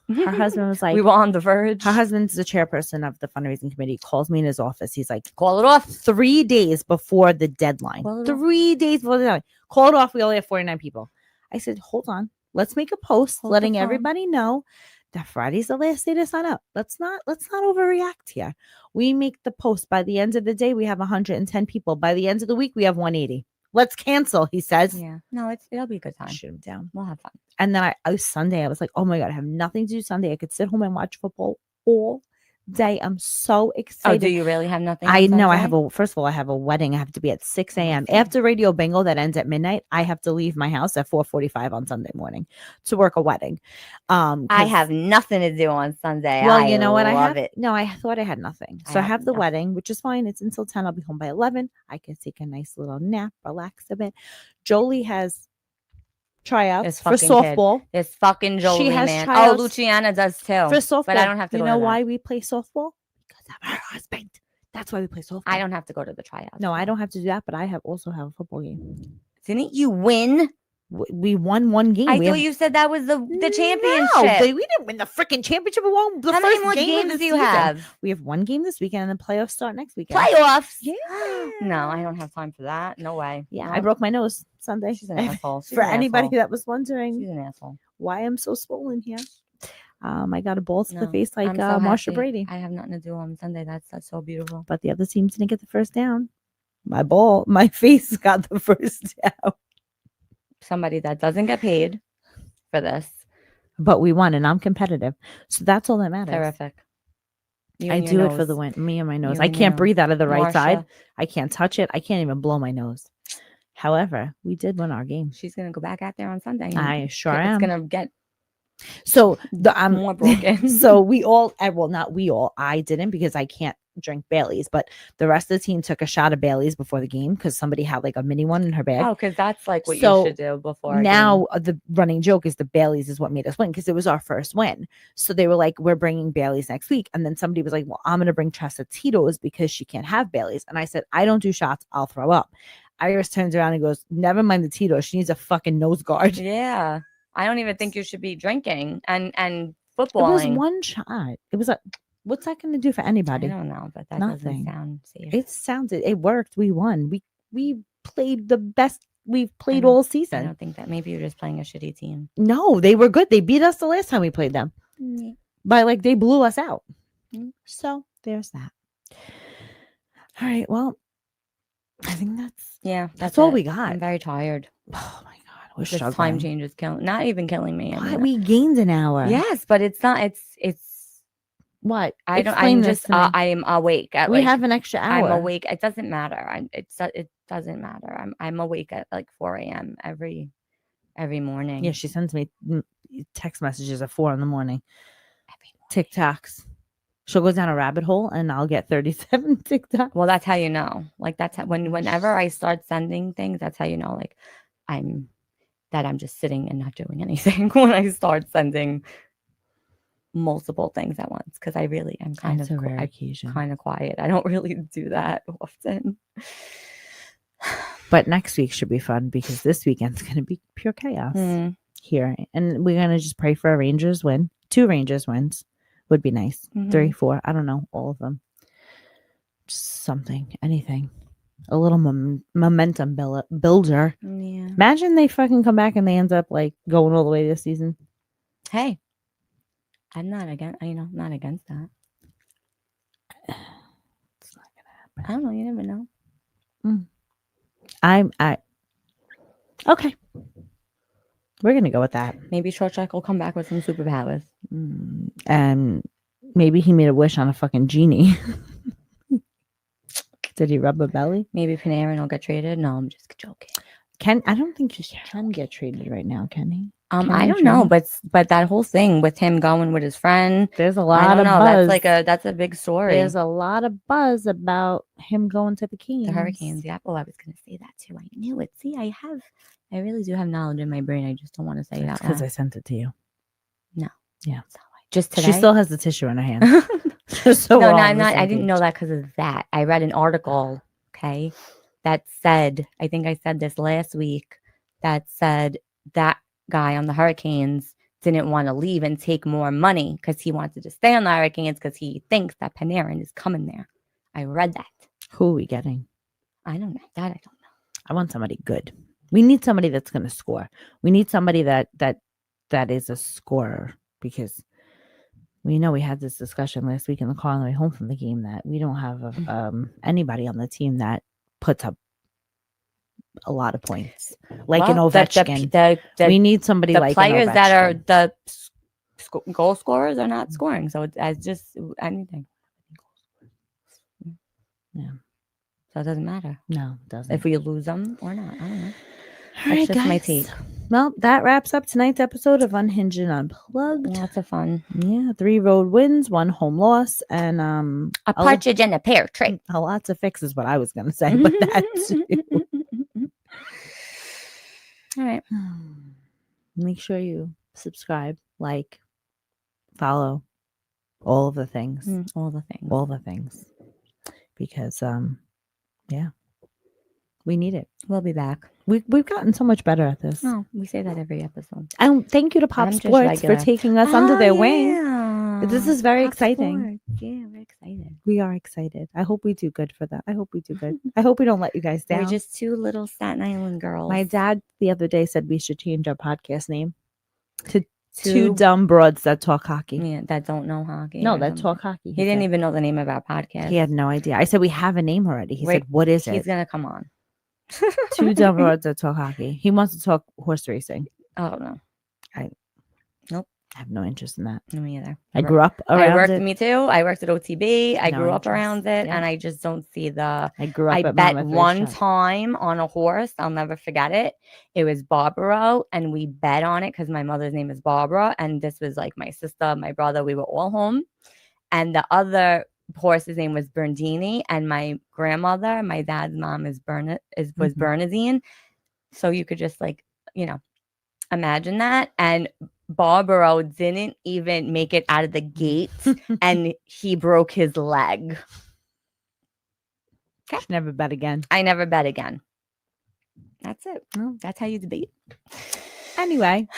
Her husband was like, we were on the verge. her husband's the chairperson of the fundraising committee. Calls me in his office. He's like, Call it off. 3 days before the deadline. Call it off. 3 days before the deadline. Call it off. We only have 49 people. I said, hold on. Let's make a post Hold the letting phone. everybody know that Friday's the last day to sign up. Let's not overreact here. We make the post. By the end of the day, we have 110 people. By the end of the week, we have 180. Let's cancel, he says. Yeah. No, it'll be a good time. Shoot him down. We'll have fun. And then Sunday, I was like, oh my God, I have nothing to do Sunday. I could sit home and watch football all day. I'm so excited. Oh, do you really have nothing? I on know. I Sunday? have first of all, I have a wedding. I have to be at 6 a.m. Okay. After Radio Bingo that ends at midnight, I have to leave my house at 4:45 on Sunday morning to work a wedding. I 'cause- have nothing to do on Sunday. Well, you know what? I love have it. No, I thought I had nothing. I So I have have the nothing. wedding, which is fine. It's until 10. I'll be home by 11. I can take a nice little nap, relax a bit. Jolie has tryouts This for fucking kid. softball. This fucking Jolie, has man. tryouts Oh, Luciana does too. For softball. But I don't have to You go know to that. why we play softball? Because of her husband. That's why we play softball. I don't have to go to the tryouts. No, I don't have to do that, but I also have a football game. Didn't you win? We won one game. I We thought have- you said that was the championship. No, we didn't win the freaking championship. We won the How first many more game of games the do you season. have? We have one game this weekend, and the playoffs start next weekend. Playoffs? Yeah. No, I don't have time for that. No way. Yeah, No. I broke my nose Sunday. She's an asshole. She's For an anybody asshole. that was wondering She's an asshole. why I'm so swollen here, I got a ball to the No, face like I'm so Marsha happy. Brady. I have nothing to do on Sunday. That's so beautiful. But the other team didn't get the first down. My face got the first down. Somebody that doesn't get paid for this. But we won, and I'm competitive. So that's all that matters. Terrific. You I and your do it for the nose. win. Me and my nose. You I and your can't nose. breathe out of the right side. Marsha, I can't touch it. I can't even blow my nose. However, we did win our game. she's gonna go back out there on Sunday. and I sure it's am. gonna get So I'm more broken. So we all, well, not we all. I didn't because I can't drink Bailey's, but the rest of the team took a shot of Bailey's before the game because somebody had like a mini one in her bag. Oh, because that's like what So you should do before. a Now the running joke is the Bailey's is what made us win because it was our first win. So they were like, we're bringing Bailey's next week. And then somebody was like, well, I'm going to bring Tressa Tito's because she can't have Bailey's. And I said, I don't do shots. I'll throw up. Iris turns around and goes, never mind the Tito's. She needs a fucking nose guard. Yeah. I don't even think you should be drinking and It footballing. was one shot. It was what's that going to do for I anybody? don't know, but that Nothing. doesn't sound safe. It worked. We won. We played the best we've played don't- all I season. don't think that maybe you're just playing a shitty team. No, they were good. They beat us the last time we played them. By they blew us out. Mm. So there's that. All right. Well, I think that's all it. we got. I'm very tired. Oh my God. We're This time struggling. change is killing, not even killing me. I What? mean, We gained an hour. yes, but it's not. It's. What? I don't. Explain I'm this just. to me. I am awake at we like. have an extra hour. I'm awake. It doesn't matter. It doesn't matter. I'm awake at like 4 a.m. every morning. Yeah, she sends me text messages at 4 a.m. every morning. TikToks. She'll go down a rabbit hole and I'll get 37 TikToks. Well, that's how you know. Like that's how, whenever I start sending things, that's how you know. Like I'm just sitting and not doing anything when I start sending multiple things at once because I really am kind That's of a rare I'm occasion. kind of quiet. I don't really do that often. But next week should be fun because this weekend's going to be pure chaos here. And we're going to just pray for a Rangers win. 2 Rangers wins would be nice. 3, 4. I don't know. All of them. Just something. Anything. A little momentum builder. Yeah. Imagine they fucking come back and they end up like going all the way this season. Hey, I'm not against. Not against that. It's not gonna happen. I don't know. You never know. Okay. We're gonna go with that. Maybe Shorttrack will come back with some superpowers. And maybe he made a wish on a fucking genie. Did he rub a belly? Maybe Panarin will get traded. No, I'm just joking. I don't think he can get traded right now, can he? I don't know, but that whole thing with him going with his friend, there's a lot of buzz. That's a big story. There's a lot of buzz about him going to the Kings. The Hurricanes, yeah. Oh, I was gonna say that too. I knew it. See, I really do have knowledge in my brain. I just don't want to say it out loud. Because I sent it to you. No. Yeah. Just today. She still has the tissue in her hand. No, I'm not. I didn't know that because of that. I read an article, okay, that said, I think I said this last week, that said that guy on the Hurricanes didn't want to leave and take more money because he wanted to stay on the Hurricanes because he thinks that Panarin is coming there. I read that. Who are we getting? I don't know. That I don't know. I want somebody good. We need somebody that's going to score. We need somebody that is a scorer because we know we had this discussion last week in the car on the way home from the game that we don't have anybody on the team that puts up a lot of points, like an Ovechkin. We need somebody like players an that are the goal scorers are not scoring. So it's just anything. Yeah. So it doesn't matter. No, it doesn't. If we lose them or not, I don't know. All right, That's just my guys. take. Well, that wraps up tonight's episode of Unhinged and Unplugged. Lots of fun. Yeah, 3 road wins, 1 home loss, and a partridge in a pear tree. A lot to fix is what I was going to say, but that's all right. Make sure you subscribe, like, follow, all of the things. All the things. All the things. Because, yeah, we need it. We'll be back. We've gotten so much better at this. Oh, we say that every episode. And thank you to Pop Sports for taking us under their wing. This is very exciting. Sports. Yeah, we're excited. We are excited. I hope we do good for them. I hope we do good. I hope we don't let you guys down. We're just 2 little Staten Island girls. My dad the other day said we should change our podcast name to Two Dumb Broads That Talk Hockey. Yeah, that don't know hockey. No, that talk hockey. He didn't even know the name of our podcast. He had no idea. I said, we have a name already. He said, what is it? He's going to come on. 2 Dumb Broads That Talk Hockey. He wants to talk horse racing. Oh, no. Nope. I have no interest in that. Me either. I grew up around it. Me too. I worked at OTB. I No grew up interest. around it, Yeah. and I just don't see the. I grew up. I at bet Monmouth one Racetrack. time on a horse. I'll never forget it. It was Barbara, and we bet on it because my mother's name is Barbara, and this was like my sister, my brother. We were all home, and the other horse's name was Bernardini, and my grandmother, my dad's mom, was Bernardine. So you could just imagine that. And Barbaro didn't even make it out of the gate, and he broke his leg. Okay. Never bet again. I never bet again. That's it. No. That's how you debate. Anyway,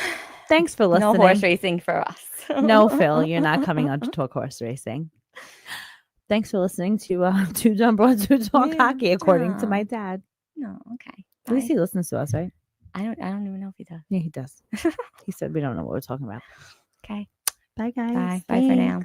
thanks for listening. No horse racing for us. No, Phil, you're not coming on to talk horse racing. Thanks for listening to 2 Dumb Broads Who Talk Hockey, according to my dad. No, okay. At least he listens to us, right? I don't even know if he does. Yeah, he does. He said we don't know what we're talking about. Okay. Bye, guys. Bye. Bye for now.